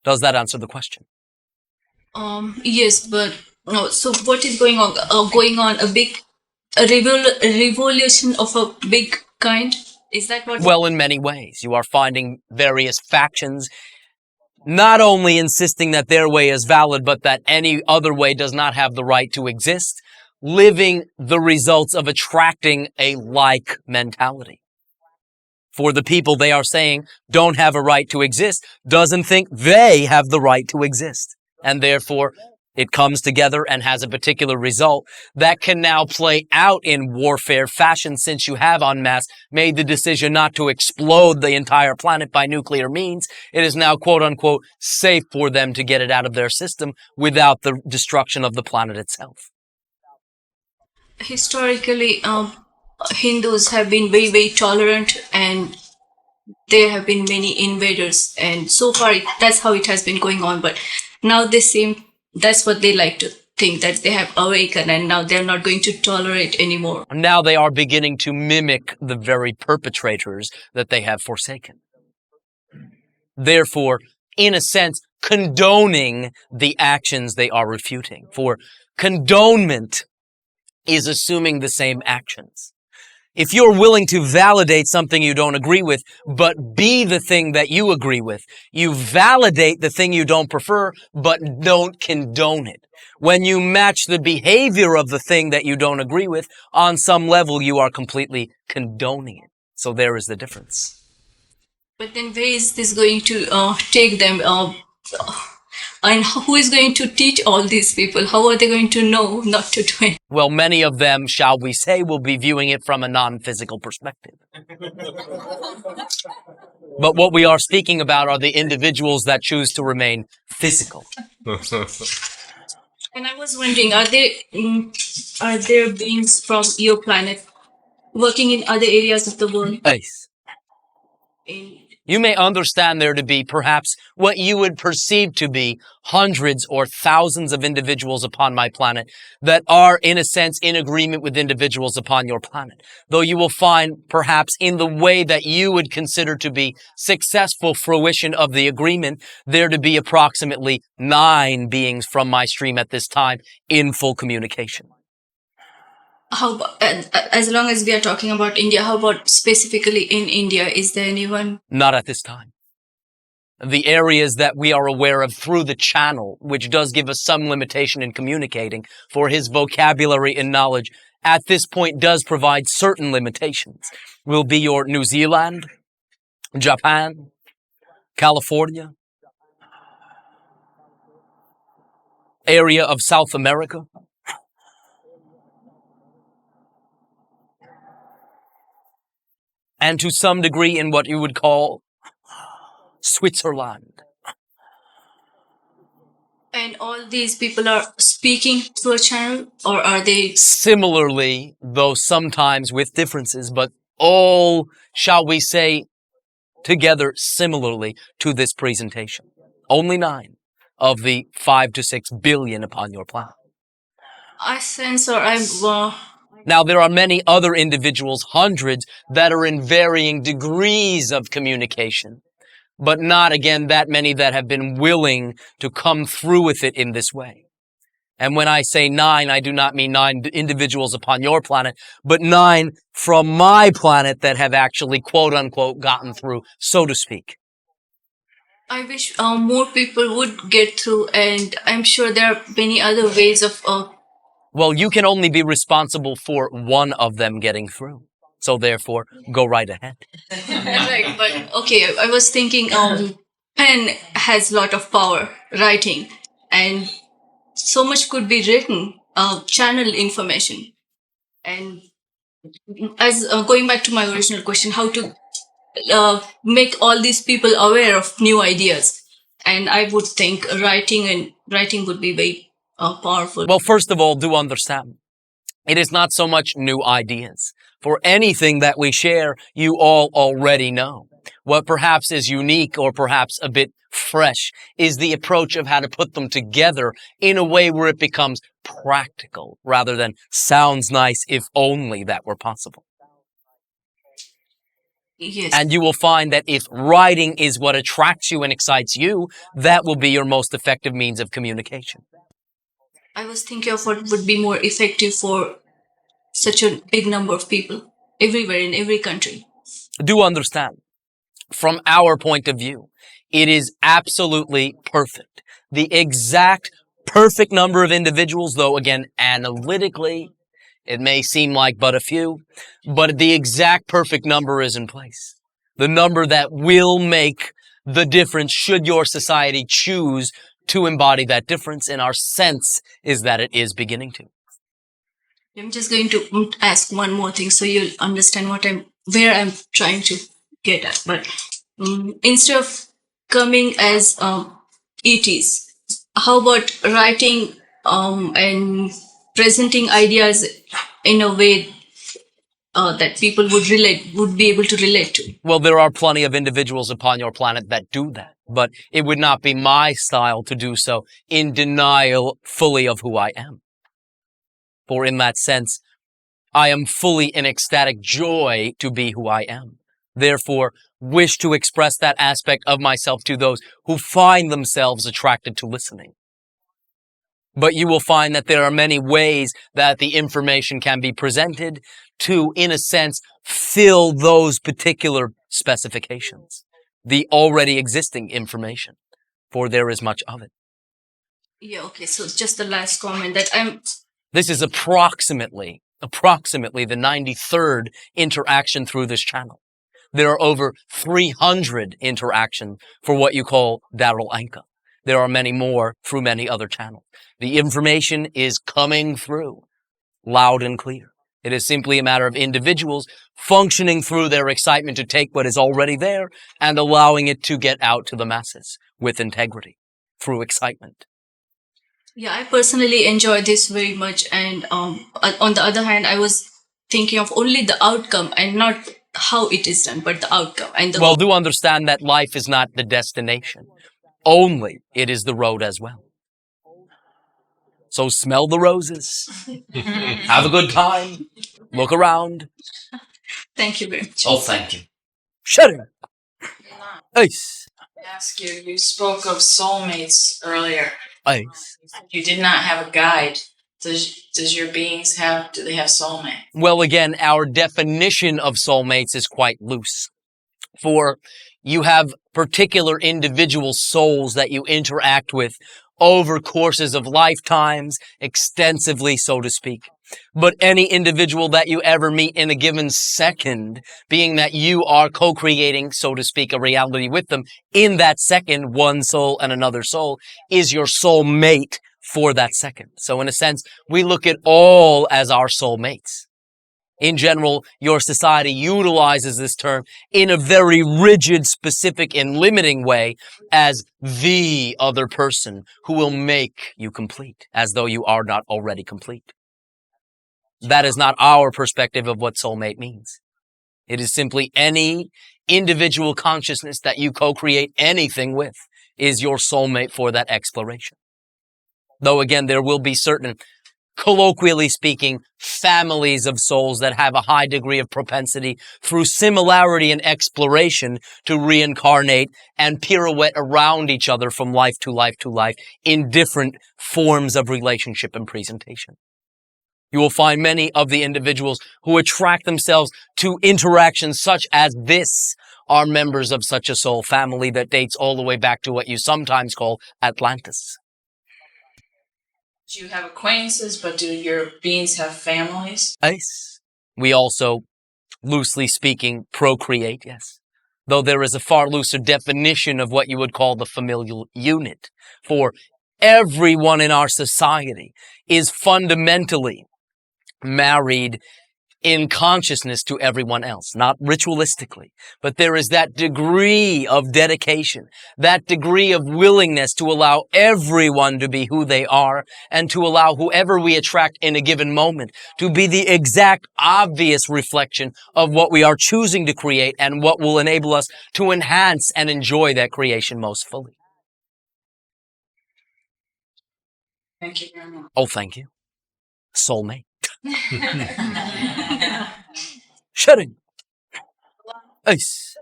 Does that answer the question? Yes, but no. So what is going on? A revolution of a big kind. Is that what? Well, in many ways, you are finding various factions not only insisting that their way is valid, but that any other way does not have the right to exist, living the results of attracting a like mentality. For the people they are saying don't have a right to exist, doesn't think they have the right to exist. And therefore, it comes together and has a particular result that can now play out in warfare fashion, since you have en masse made the decision not to explode the entire planet by nuclear means. It is now, quote unquote, safe for them to get it out of their system without the destruction of the planet itself. Historically, Hindus have been very, very tolerant and there have been many invaders, and so far that's how it has been going on. But now they seem that's what they like to think, that they have awakened, and now they're not going to tolerate anymore. Now they are beginning to mimic the very perpetrators that they have forsaken. Therefore, in a sense, condoning the actions they are refuting. For condonement is assuming the same actions. If you're willing to validate something you don't agree with, but be the thing that you agree with, you validate the thing you don't prefer, but don't condone it. When you match the behavior of the thing that you don't agree with, on some level you are completely condoning it. So there is the difference. But then where is this going to take them? And who is going to teach all these people? How are they going to know not to do it? Well, many of them, shall we say, will be viewing it from a non-physical perspective. But what we are speaking about are the individuals that choose to remain physical. And I was wondering, are there beings from your planet working in other areas of the world? Yes. In You may understand there to be perhaps what you would perceive to be hundreds or thousands of individuals upon my planet that are, in a sense, in agreement with individuals upon your planet. Though you will find perhaps in the way that you would consider to be successful fruition of the agreement, there to be approximately 9 beings from my stream at this time in full communication. how about, as long as we are talking about India, how about specifically in India? Is there anyone? Not at this time. The areas that we are aware of through the channel, which does give us some limitation in communicating, for his vocabulary and knowledge, at this point does provide certain limitations, will be your New Zealand, Japan, California, area of South America, and to some degree in what you would call Switzerland. And all these people are speaking through a channel, or are they? Similarly, though sometimes with differences, but all, shall we say, together similarly to this presentation. Only 9 of the 5 to 6 billion upon your planet. I sense, or I'm. Now, there are many other individuals, hundreds, that are in varying degrees of communication, but not, again, that many that have been willing to come through with it in this way. And when I say 9, I do not mean 9 individuals upon your planet, but 9 from my planet that have actually, quote unquote, gotten through, so to speak. I wish more people would get through, and I'm sure there are many other ways of. Well, you can only be responsible for one of them getting through. So therefore, go right ahead. Right, but okay, I was thinking pen has a lot of power, writing, and so much could be written, channel information. And as going back to my original question, how to make all these people aware of new ideas. And I would think writing would be very powerful. Well, first of all, do understand, it is not so much new ideas. For anything that we share, you all already know. What perhaps is unique or perhaps a bit fresh is the approach of how to put them together in a way where it becomes practical rather than sounds nice if only that were possible. Yes. And you will find that if writing is what attracts you and excites you, that will be your most effective means of communication. I was thinking of what would be more effective for such a big number of people everywhere in every country. Do understand, from our point of view, it is absolutely perfect. The exact perfect number of individuals, though again, analytically, it may seem like but a few, but the exact perfect number is in place. The number that will make the difference should your society choose to embody that difference, and our sense is that it is beginning to. I'm just going to ask one more thing so you'll understand where I'm trying to get at. But instead of coming as ETs, how about writing and presenting ideas in a way that people would be able to relate to? Well, there are plenty of individuals upon your planet that do that, but it would not be my style to do so in denial fully of who I am. For in that sense, I am fully in ecstatic joy to be who I am. Therefore, wish to express that aspect of myself to those who find themselves attracted to listening. But you will find that there are many ways that the information can be presented to, in a sense, fill those particular specifications, the already existing information, for there is much of it. Yeah, okay, so just the last comment that This is approximately the 93rd interaction through this channel. There are over 300 interactions for what you call Darul Anka. There are many more through many other channels. The information is coming through loud and clear. It is simply a matter of individuals functioning through their excitement to take what is already there and allowing it to get out to the masses with integrity through excitement. Yeah, I personally enjoy this very much. And on the other hand, I was thinking of only the outcome and not how it is done, but the outcome. And well, do understand that life is not the destination. Only it is the road as well. So smell the roses. Have a good time. Look around. Thank you very much. Oh, thank you. Shut it. Ace. Ask you, you spoke of soulmates earlier. Ace. You did not have a guide. Does your beings do they have soulmates? Well, again, our definition of soulmates is quite loose. For you have particular individual souls that you interact with over courses of lifetimes, extensively, so to speak. But any individual that you ever meet in a given second, being that you are co-creating, so to speak, a reality with them, in that second, one soul and another soul is your soul mate for that second. So in a sense, we look at all as our soul mates. In general, your society utilizes this term in a very rigid, specific, and limiting way as the other person who will make you complete, as though you are not already complete. That is not our perspective of what soulmate means. It is simply any individual consciousness that you co-create anything with is your soulmate for that exploration. Though again, there will be certain, colloquially speaking, families of souls that have a high degree of propensity through similarity and exploration to reincarnate and pirouette around each other from life to life to life in different forms of relationship and presentation. You will find many of the individuals who attract themselves to interactions such as this are members of such a soul family that dates all the way back to what you sometimes call Atlantis. Do you have acquaintances, but do your beings have families? Yes. We also, loosely speaking, procreate, yes. Though there is a far looser definition of what you would call the familial unit. For everyone in our society is fundamentally married in consciousness to everyone else, not ritualistically, but there is that degree of dedication, that degree of willingness to allow everyone to be who they are and to allow whoever we attract in a given moment to be the exact obvious reflection of what we are choosing to create and what will enable us to enhance and enjoy that creation most fully. Thank you very much. Oh, thank you. Soulmate. Shutting. Ace.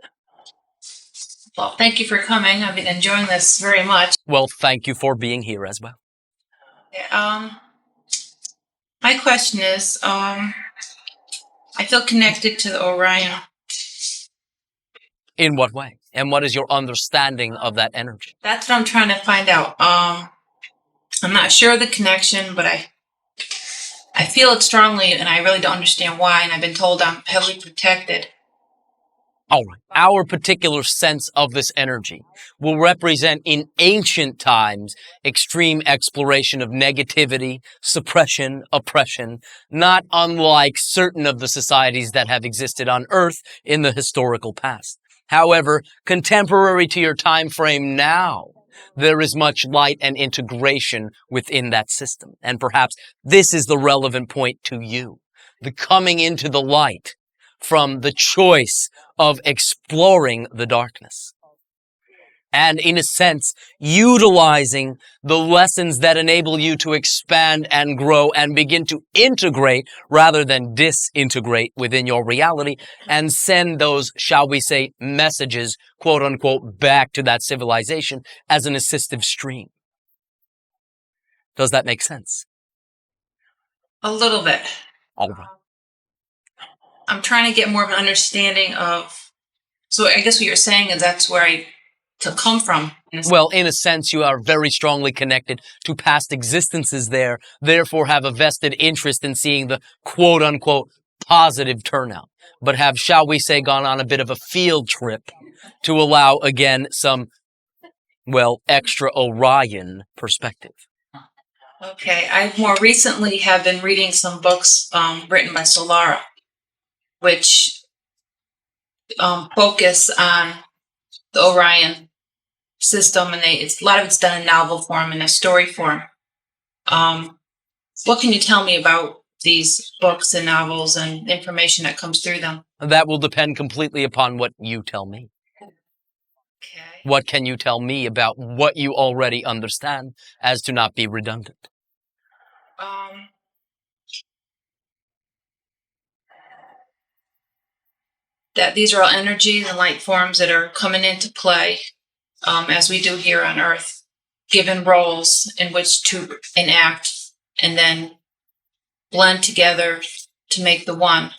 Well, thank you for coming. I've been enjoying this very much. Well, thank you for being here as well. My question is, I feel connected to the Orion. In what way? And what is your understanding of that energy? That's what I'm trying to find out. I'm not sure of the connection, but I feel it strongly, and I really don't understand why, and I've been told I'm heavily protected. All right. Our particular sense of this energy will represent in ancient times extreme exploration of negativity, suppression, oppression, not unlike certain of the societies that have existed on Earth in the historical past. However, contemporary to your time frame now, there is much light and integration within that system. And perhaps this is the relevant point to you. The coming into the light from the choice of exploring the darkness. And in a sense, utilizing the lessons that enable you to expand and grow and begin to integrate rather than disintegrate within your reality and send those, shall we say, messages, quote unquote, back to that civilization as an assistive stream. Does that make sense? A little bit. All right. I'm trying to get more of an understanding of. So I guess what you're saying is that's where to come from. Well, in a sense, you are very strongly connected to past existences there, therefore have a vested interest in seeing the quote-unquote positive turnout, but have, shall we say, gone on a bit of a field trip to allow, again, some, well, extra Orion perspective. Okay, I more recently have been reading some books written by Solara, which focus on the Orion system, and a lot of it's done in novel form and a story form. What can you tell me about these books and novels and information that comes through them? That will depend completely upon what you tell me. Okay. What can you tell me about what you already understand as to not be redundant? That these are all energies and light forms that are coming into play as we do here on Earth, given roles in which to enact and then blend together to make the one.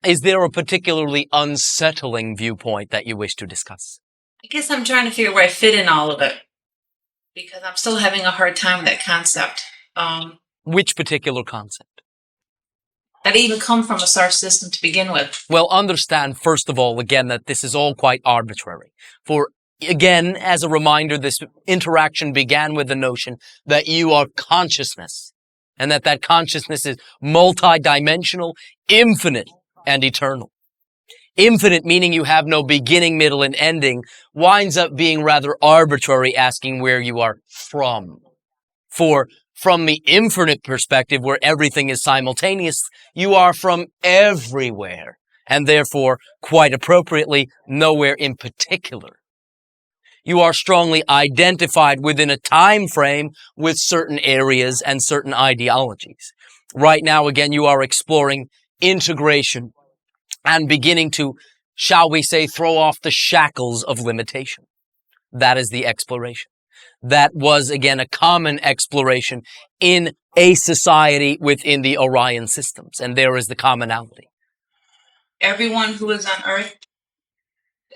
Is there a particularly unsettling viewpoint that you wish to discuss? I guess I'm trying to figure where I fit in all of it, because I'm still having a hard time with that concept. Which particular concept? That even come from a star system to begin with. Well, understand, first of all, again, that this is all quite arbitrary. For, again, as a reminder, this interaction began with the notion that you are consciousness, and that consciousness is multidimensional, infinite, and eternal. Infinite, meaning you have no beginning, middle, and ending, winds up being rather arbitrary, asking where you are from. For from the infinite perspective, where everything is simultaneous, you are from everywhere, and therefore, quite appropriately, nowhere in particular. You are strongly identified within a time frame with certain areas and certain ideologies. Right now, again, you are exploring integration and beginning to, shall we say, throw off the shackles of limitation. That is the exploration. That was, again, a common exploration in a society within the Orion systems, and there is the commonality. Everyone who is on Earth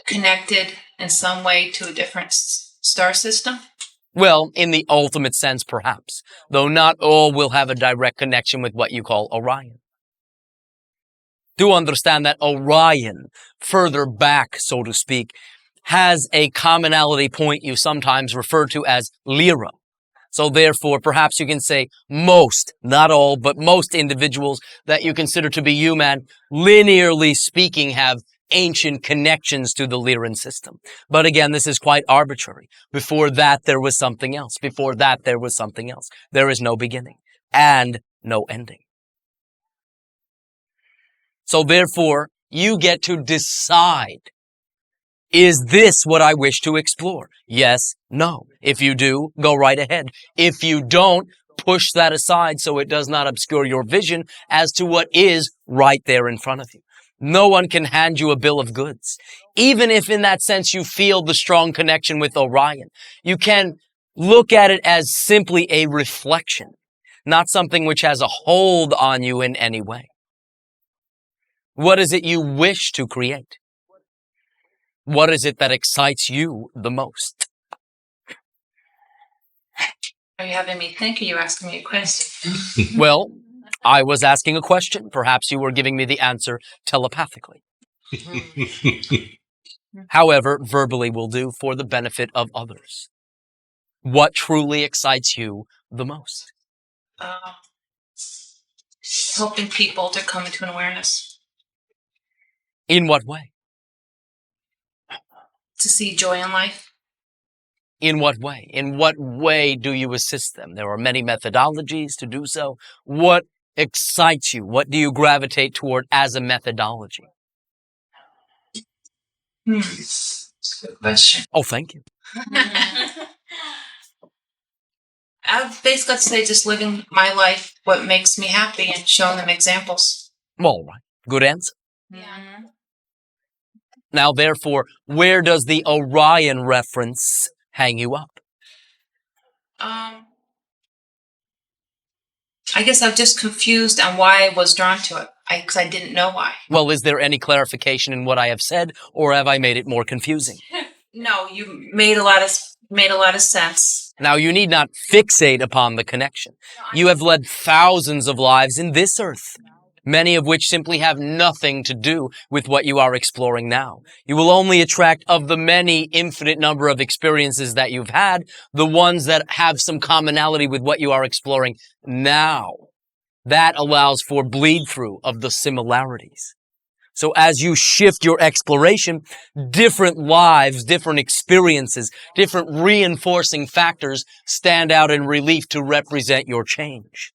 connected in some way to a different star system? Well, in the ultimate sense, perhaps, though not all will have a direct connection with what you call Orion. Do understand that Orion, further back, so to speak, has a commonality point you sometimes refer to as Lyra. So therefore, perhaps you can say most, not all, but most individuals that you consider to be human, linearly speaking, have ancient connections to the Lyran system. But again, this is quite arbitrary. Before that, there was something else. Before that, there was something else. There is no beginning and no ending. So therefore, you get to decide, is this what I wish to explore? Yes, no. If you do, go right ahead. If you don't, push that aside so it does not obscure your vision as to what is right there in front of you. No one can hand you a bill of goods. Even if in that sense you feel the strong connection with Orion, you can look at it as simply a reflection, not something which has a hold on you in any way. What is it you wish to create? What is it that excites you the most? Are you having me think, or are you asking me a question? Well, I was asking a question. Perhaps you were giving me the answer telepathically. However, verbally will do for the benefit of others. What truly excites you the most? Helping people to come into an awareness. In what way? To see joy in life. In what way? In what way do you assist them? There are many methodologies to do so. What excites you? What do you gravitate toward as a methodology? Good question. Oh, thank you. I've basically got to say just living my life, what makes me happy, and showing them examples. All right. Good answer. Yeah. Now, therefore, where does the Orion reference hang you up? I guess I'm just confused on why I was drawn to it, because I didn't know why. Well, is there any clarification in what I have said, or have I made it more confusing? No, you made a lot of sense. Now, you need not fixate upon the connection. You have led thousands of lives in this earth, many of which simply have nothing to do with what you are exploring now. You will only attract, of the many infinite number of experiences that you've had, the ones that have some commonality with what you are exploring now. That allows for bleed through of the similarities. So as you shift your exploration, different lives, different experiences, different reinforcing factors stand out in relief to represent your change.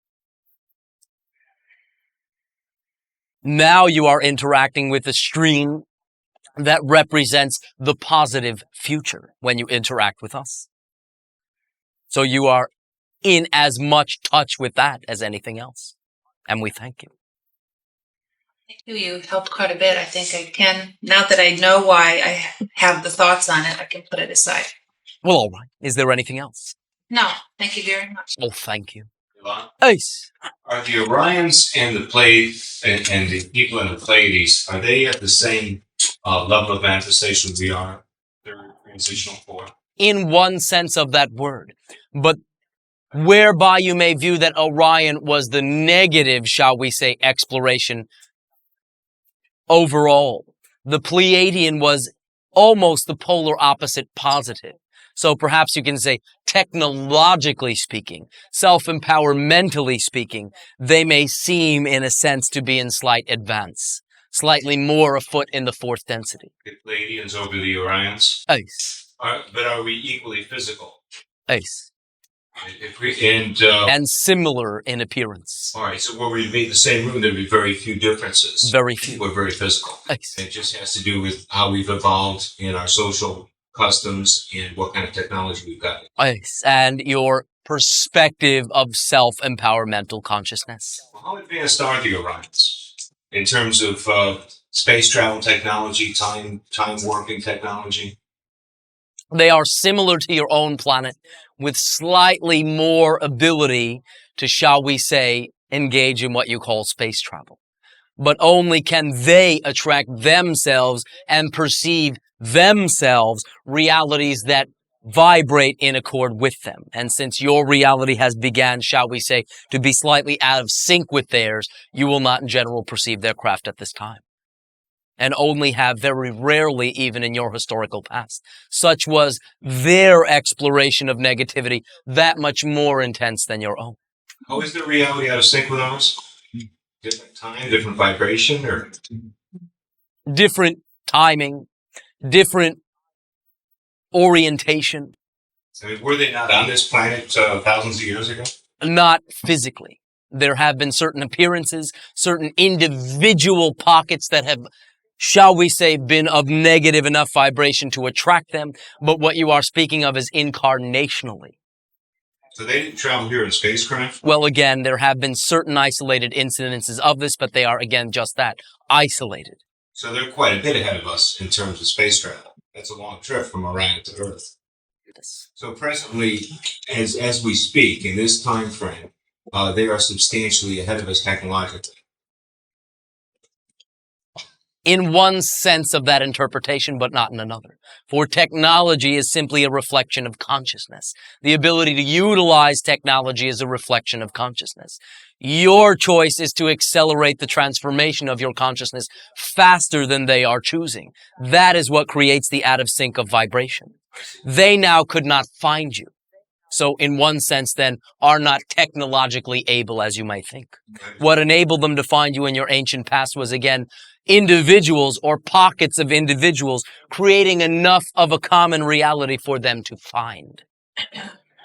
Now you are interacting with a stream that represents the positive future when you interact with us. So you are in as much touch with that as anything else. And we thank you. Thank you. You helped quite a bit. I think I can, now that I know why I have the thoughts on it, I can put it aside. Well, all right. Is there anything else? No, thank you very much. Oh, thank you. Elan? Ace. Are the Orions and the and the people in the Pleiades, are they at the same level of manifestation we are? They're transitional for. In one sense of that word, but whereby you may view that Orion was the negative, shall we say, exploration overall. The Pleiadian was almost the polar opposite positive. So perhaps you can say, technologically speaking, self-empowermentally speaking, they may seem, in a sense, to be in slight advance, slightly more afoot in the fourth density. The Pleiadians over the Orions. Ace. But are we equally physical? Ace. And similar in appearance. all right, so were we to be in the same room, there'd be very few differences. Very few. We're very physical. Ace. It just has to do with how we've evolved in our social customs and what kind of technology we've got. Ace. And your perspective of self-empowermental consciousness. How advanced are the Orions in terms of space travel technology, time warping technology? They are similar to your own planet with slightly more ability to, shall we say, engage in what you call space travel. But only can they attract themselves and perceive themselves realities that vibrate in accord with them. And since your reality has began, shall we say, to be slightly out of sync with theirs, you will not in general perceive their craft at this time. And only have very rarely, even in your historical past. Such was their exploration of negativity, that much more intense than your own. How is their reality out of sync with ours? Different time, different vibration, or different timing, different orientation. I mean, were they not on this planet thousands of years ago? Not physically. There have been certain appearances, certain individual pockets that have, shall we say, been of negative enough vibration to attract them, but what you are speaking of is incarnationally. So they didn't travel here in spacecraft? Well, again, there have been certain isolated incidences of this, but they are, again, just that, isolated. So they're quite a bit ahead of us in terms of space travel. That's a long trip from Orion to Earth. So presently, as we speak, in this time frame, they are substantially ahead of us technologically. In one sense of that interpretation, but not in another. For technology is simply a reflection of consciousness. The ability to utilize technology is a reflection of consciousness. Your choice is to accelerate the transformation of your consciousness faster than they are choosing. That is what creates the out of sync of vibration. They now could not find you. So in one sense, then, are not technologically able as you might think. What enabled them to find you in your ancient past was, again, individuals or pockets of individuals, creating enough of a common reality for them to find.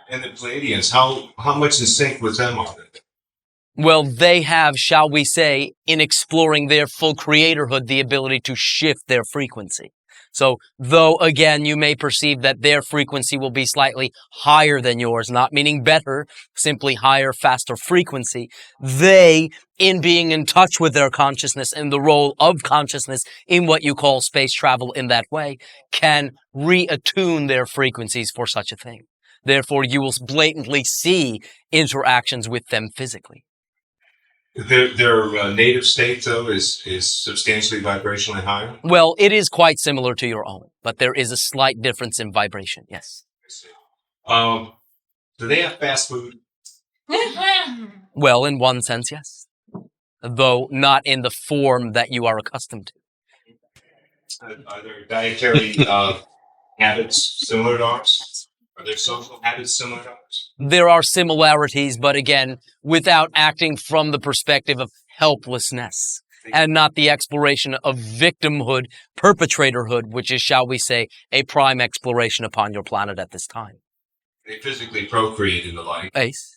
And the Pleidians, how much in sync with them are they? Well, they have, shall we say, in exploring their full creatorhood, the ability to shift their frequency. So, though, again, you may perceive that their frequency will be slightly higher than yours, not meaning better, simply higher, faster frequency, they, in being in touch with their consciousness and the role of consciousness in what you call space travel in that way, can reattune their frequencies for such a thing. Therefore, you will blatantly see interactions with them physically. Their native state, though, is substantially vibrationally higher? Well, it is quite similar to your own, but there is a slight difference in vibration, yes. I see. Do they have fast food? Well, in one sense, yes. Though not in the form that you are accustomed to. Are their dietary habits similar to ours? Are their social habits similar to ours? There are similarities, but again, without acting from the perspective of helplessness and not the exploration of victimhood, perpetratorhood, which is, shall we say, a prime exploration upon your planet at this time. They physically procreate and the like. Ace?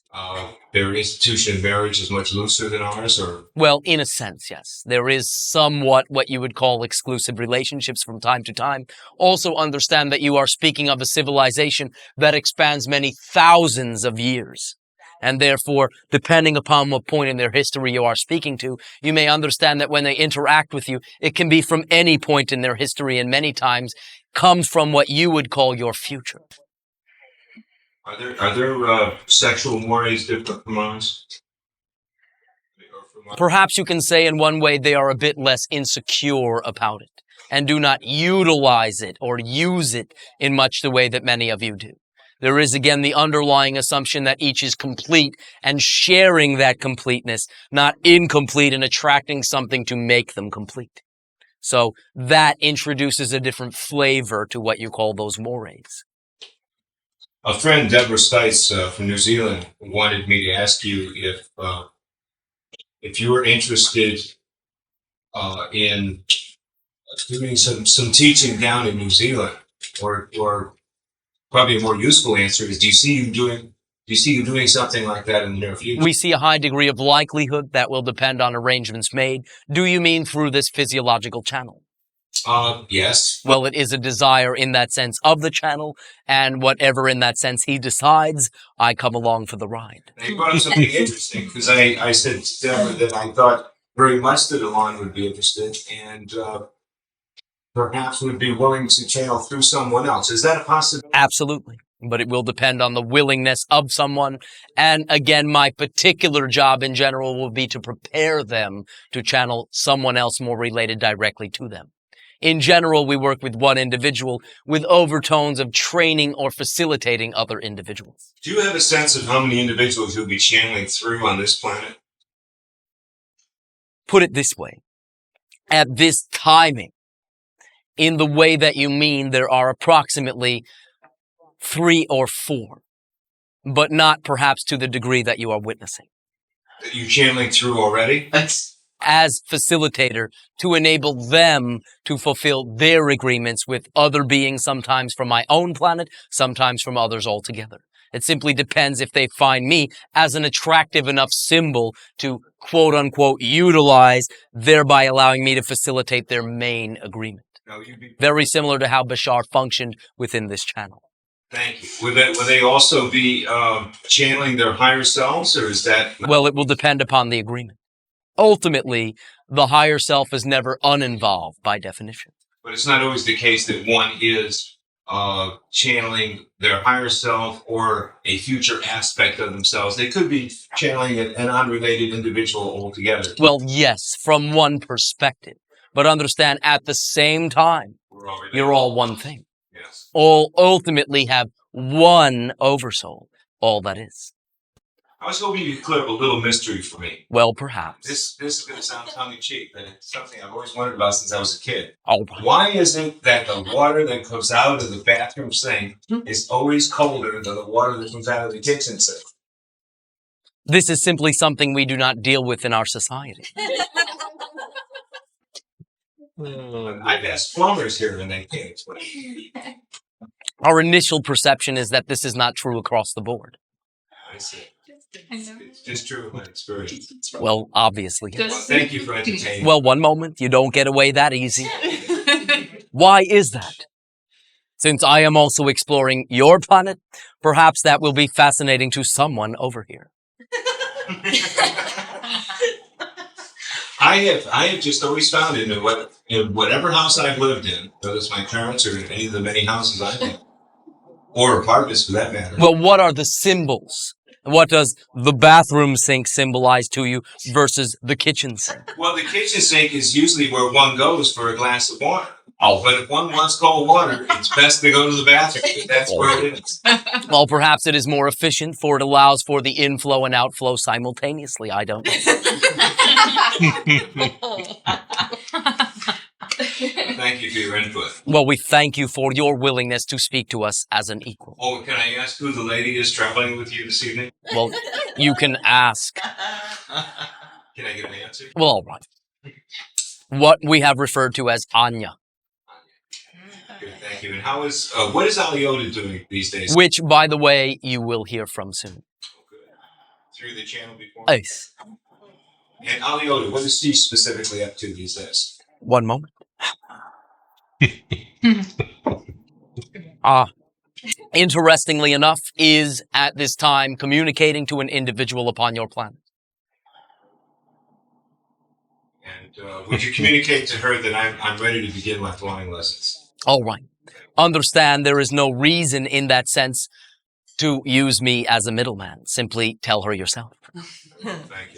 Their institution of marriage is much looser than ours, or? Well, in a sense, yes. There is somewhat what you would call exclusive relationships from time to time. Also understand that you are speaking of a civilization that expands many thousands of years. And therefore, depending upon what point in their history you are speaking to, you may understand that when they interact with you, it can be from any point in their history and many times comes from what you would call your future. Are there sexual mores different from ours? Perhaps you can say in one way they are a bit less insecure about it and do not utilize it or use it in much the way that many of you do. There is again the underlying assumption that each is complete and sharing that completeness, not incomplete and attracting something to make them complete. So that introduces a different flavor to what you call those mores. A friend, Deborah Stites from New Zealand, wanted me to ask you if you were interested in doing some teaching down in New Zealand, or probably a more useful answer is: do you see you doing something like that in the near future? We see a high degree of likelihood that will depend on arrangements made. Do you mean through this physiological channel? Yes. Well, it is a desire in that sense of the channel, and whatever in that sense he decides, I come along for the ride. You brought up something interesting, because I said to Deborah that I thought very much that Elan would be interested and perhaps would be willing to channel through someone else. Is that a possibility? Absolutely. But it will depend on the willingness of someone. And again, my particular job in general will be to prepare them to channel someone else more related directly to them. In general, we work with one individual with overtones of training or facilitating other individuals. Do you have a sense of how many individuals you'll be channeling through on this planet? Put it this way. At this timing, in the way that you mean, there are approximately 3 or 4, but not perhaps to the degree that you are witnessing. That you're channeling through already? As facilitator, to enable them to fulfill their agreements with other beings, sometimes from my own planet, sometimes from others altogether. It simply depends if they find me as an attractive enough symbol to quote-unquote utilize, thereby allowing me to facilitate their main agreement. Very similar to how Bashar functioned within this channel. Thank you. Will they also be channeling their higher selves, or is that? Well, it will depend upon the agreement. Ultimately, the higher self is never uninvolved by definition. But it's not always the case that one is channeling their higher self or a future aspect of themselves. They could be channeling an unrelated individual altogether. Well, yes, from one perspective. But understand, at the same time, you're all one thing. Yes. All ultimately have one oversoul, all that is. I was hoping you could clear up a little mystery for me. Well, perhaps. This is going to sound tongue-in-cheek, but it's something I've always wondered about since I was a kid. All right. Why is it that the water that comes out of the bathroom sink is always colder than the water that comes out of the kitchen sink? This is simply something we do not deal with in our society. I've asked plumbers here and they can't explain. Our initial perception is that this is not true across the board. I see. It's just true of my experience. Well, obviously. Well, thank you for entertaining. Well, one moment, you don't get away that easy. Why is that? Since I am also exploring your planet, perhaps that will be fascinating to someone over here. I have just always found in whatever house I've lived in, whether it's my parents or any of the many houses I've lived, or apartments for that matter. Well, what are the symbols? What does the bathroom sink symbolize to you versus the kitchen sink? Well, the kitchen sink is usually where one goes for a glass of water. Oh, but if one wants cold water, it's best to go to the bathroom. That's where it is. Well, perhaps it is more efficient, for it allows for the inflow and outflow simultaneously. I don't know. Thank you for your input. Well, we thank you for your willingness to speak to us as an equal. Oh, can I ask who the lady is traveling with you this evening? Well, you can ask. Can I get an answer? Well, all right. What we have referred to as Anya. Good, thank you. And how is what is Aliota doing these days? Which, by the way, you will hear from soon. Oh, good. Through the channel before. Yes. And Aliota, what is she specifically up to these days? One moment. Interestingly enough, is at this time communicating to an individual upon your planet. And would you communicate to her that I'm ready to begin my flying lessons? All right. Understand there is no reason in that sense to use me as a middleman. Simply tell her yourself. Thank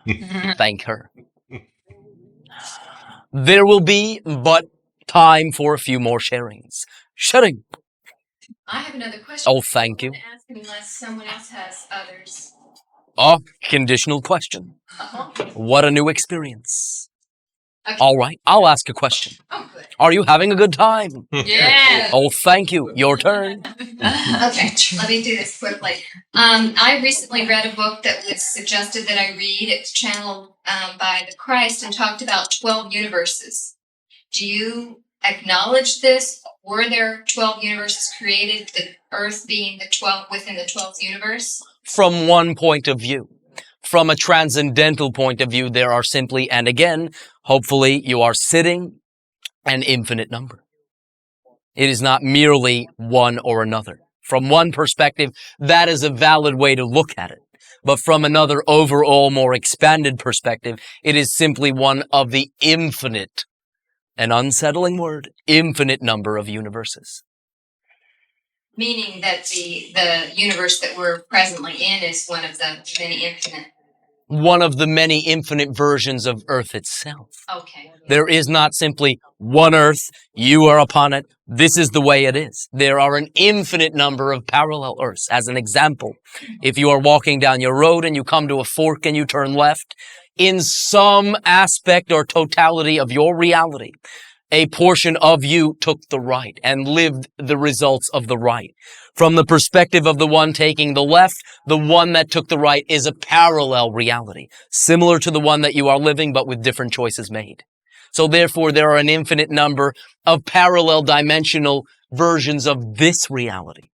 you. Thank her. There will be but time for a few more sharings. Sharing. I have another question. Oh, thank you. I'm gonna ask unless someone else has others. Oh, conditional question. What a new experience. Okay. All right, I'll ask a question. Oh, good. Are you having a good time? Yeah. Oh, thank you. Your turn. Okay, let me do this quickly. I recently read a book that was suggested that I read. It's channeled by the Christ and talked about 12 universes. Do you acknowledge this? Were there 12 universes created, the Earth being the 12 within the 12th universe? From one point of view. From a transcendental point of view, there are simply, and again, hopefully you are sitting, an infinite number. It is not merely one or another. From one perspective, that is a valid way to look at it. But from another overall, more expanded perspective, it is simply one of the infinite, an unsettling word, infinite number of universes. Meaning that the universe that we're presently in is one of the many infinite. One of the many infinite versions of Earth itself. Okay. There is not simply one Earth, you are upon it, this is the way it is. There are an infinite number of parallel Earths. As an example, if you are walking down your road and you come to a fork and you turn left, in some aspect or totality of your reality, a portion of you took the right and lived the results of the right. From the perspective of the one taking the left, the one that took the right is a parallel reality, similar to the one that you are living, but with different choices made. So therefore, there are an infinite number of parallel dimensional versions of this reality.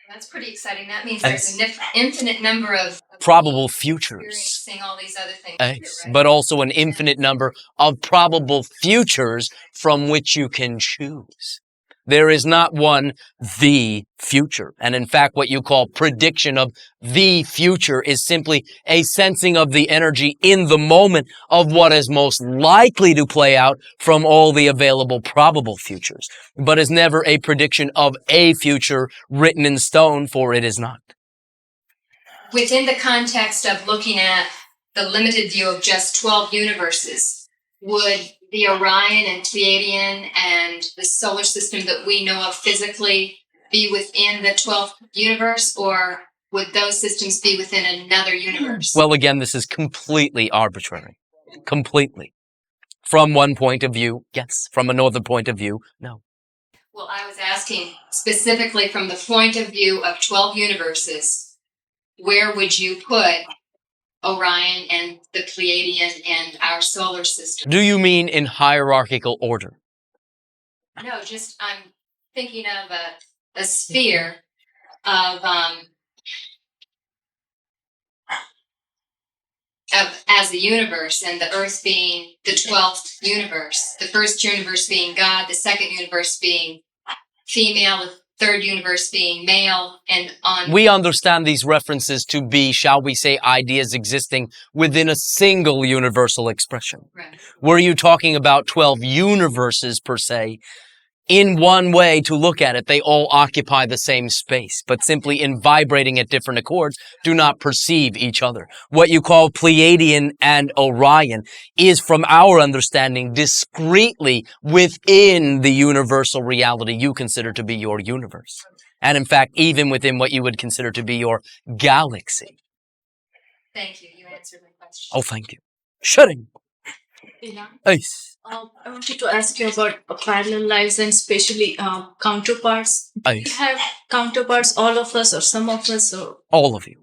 That's pretty exciting. That means there's an infinite number of Probable futures. experiencing all these other things. Yes, Right? but also an infinite number of probable futures from which you can choose. There is not one, the future. And in fact, what you call prediction of the future is simply a sensing of the energy in the moment of what is most likely to play out from all the available probable futures, but is never a prediction of a future written in stone, for it is not. Within the context of looking at the limited view of just 12 universes, would the Orion and Pleidian and the solar system that we know of physically be within the 12th universe, or would those systems be within another universe? Well, again, this is completely arbitrary. Completely. From one point of view, yes. From another point of view, no. Well, I was asking specifically from the point of view of 12 universes, where would you put Orion and the Pleiadian and our solar system. Do you mean in hierarchical order? No, just I'm thinking of a sphere of as the universe, and the Earth being the 12th universe, the first universe being God, the second universe being female, the third universe being male, and on. We understand these references to be, shall we say, ideas existing within a single universal expression. Right. Were you talking about 12 universes per se? In one way to look at it, they all occupy the same space, but simply in vibrating at different accords, do not perceive each other. What you call Pleiadian and Orion is, from our understanding, discreetly within the universal reality you consider to be your universe. And in fact, even within what you would consider to be your galaxy. Thank you. You answered my question. Oh, thank you. Shutting. Elan, Ace. I wanted to ask you about parallel lives and especially counterparts. Do you Ace. have counterparts, all of us or some of us? Or All of you.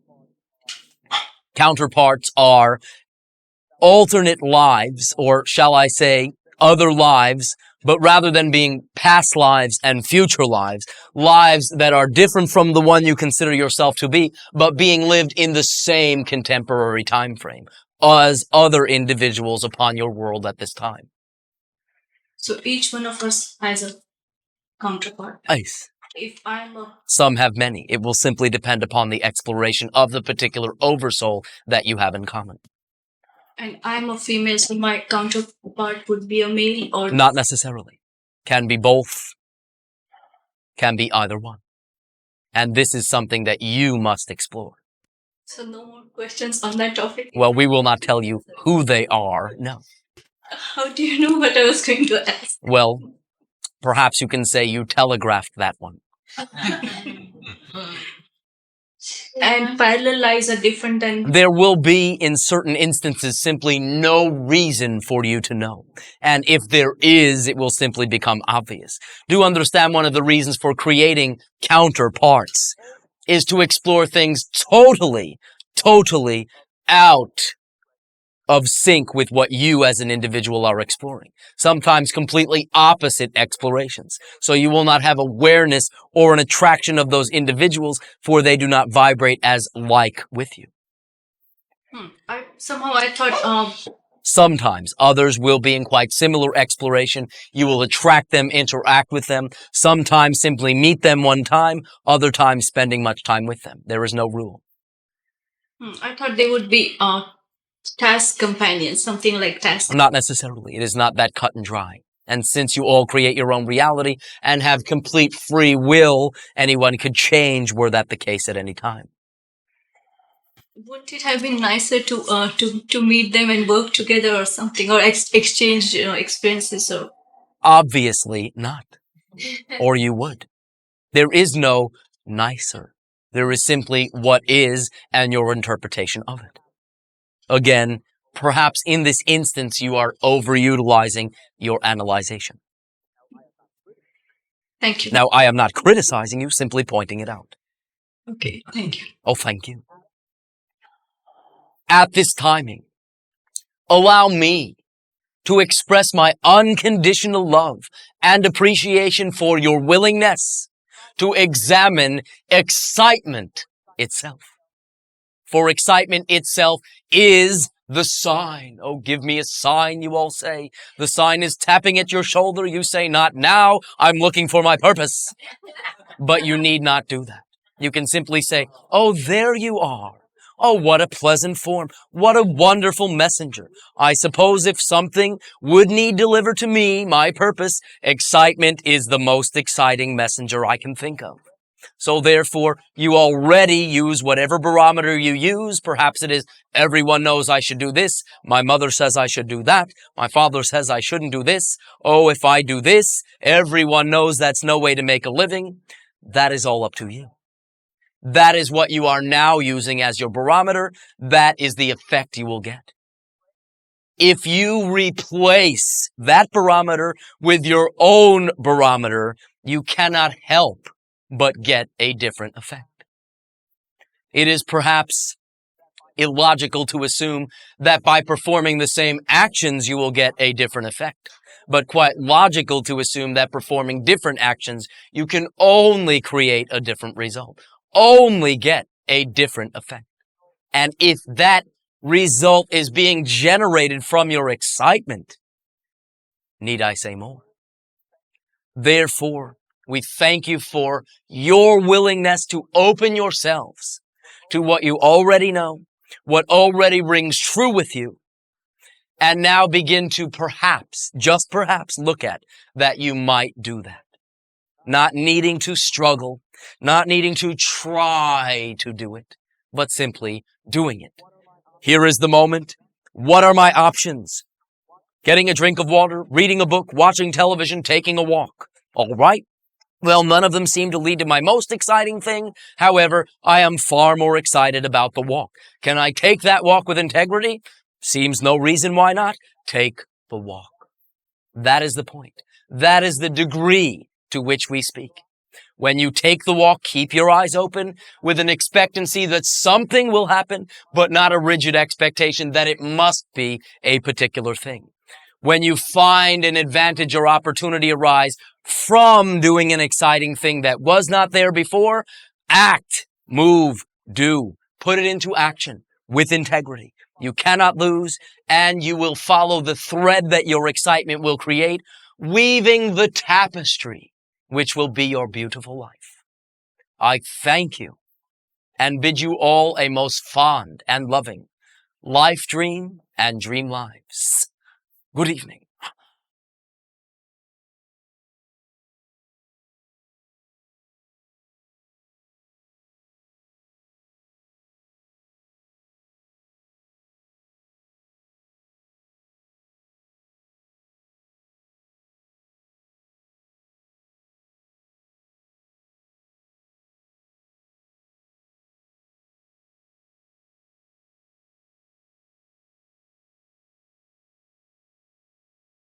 Counterparts are alternate lives, or shall I say, other lives, but rather than being past lives and future lives, lives that are different from the one you consider yourself to be, but being lived in the same contemporary time frame as other individuals upon your world at this time. so each one of us has a counterpart. Ace. If I'm a Some have many. It will simply depend upon the exploration of the particular oversoul that you have in common. and I'm a female, so my counterpart would be a male, or Not necessarily. Can be both. Can be either one. And this is something that you must explore. so no more questions on that topic. Well, we will not tell you who they are. No. How do you know what I was going to ask? Well, perhaps you can say you telegraphed that one. And parallel lives are different than There will be, in certain instances, simply no reason for you to know. And if there is, it will simply become obvious. Do understand one of the reasons for creating counterparts is to explore things totally out of sync with what you as an individual are exploring. Sometimes completely opposite explorations. So you will not have awareness or an attraction of those individuals, for they do not vibrate as like with you. I thought Sometimes others will be in quite similar exploration. You will attract them, interact with them. Sometimes simply meet them one time, other times spending much time with them. There is no rule. I thought they would be task companions, something like task. Not necessarily. It is not that cut and dry. And since you all create your own reality and have complete free will, anyone could change were that the case at any time. Wouldn't it have been nicer to meet them and work together or something, or exchange experiences? Or Obviously not. Or you would. There is no nicer. There is simply what is and your interpretation of it. Again, perhaps in this instance, you are overutilizing your analyzation. thank you. Now, I am not criticizing you, simply pointing it out. Okay, thank you. Oh, thank you. At this timing, allow me to express my unconditional love and appreciation for your willingness to examine excitement itself. For excitement itself is the sign. Oh, give me a sign, you all say. The sign is tapping at your shoulder. You say, not now. I'm looking for my purpose. But you need not do that. You can simply say, oh, there you are. Oh, what a pleasant form. What a wonderful messenger. I suppose if something would need delivered to me, my purpose, excitement is the most exciting messenger I can think of. So therefore, you already use whatever barometer you use. Perhaps it is, everyone knows I should do this. My mother says I should do that. My father says I shouldn't do this. Oh, if I do this, everyone knows that's no way to make a living. That is all up to you. That is what you are now using as your barometer. That is the effect you will get. If you replace that barometer with your own barometer, you cannot help but get a different effect. It is perhaps illogical to assume that by performing the same actions you will get a different effect, but quite logical to assume that performing different actions you can only create a different result, only get a different effect. And if that result is being generated from your excitement, need I say more? Therefore, we thank you for your willingness to open yourselves to what you already know, what already rings true with you, and now begin to perhaps, just perhaps, look at that you might do that. Not needing to struggle, not needing to try to do it, but simply doing it. Here is the moment. What are my options? Getting a drink of water, reading a book, watching television, taking a walk. All right. Well, none of them seem to lead to my most exciting thing. However, I am far more excited about the walk. Can I take that walk with integrity? Seems no reason why not. Take the walk. That is the point. That is the degree to which we speak. When you take the walk, keep your eyes open with an expectancy that something will happen, but not a rigid expectation that it must be a particular thing. When you find an advantage or opportunity arise from doing an exciting thing that was not there before, act, move, do, put it into action with integrity. You cannot lose, and you will follow the thread that your excitement will create, weaving the tapestry which will be your beautiful life. I thank you and bid you all a most fond and loving life dream and dream lives. Good evening.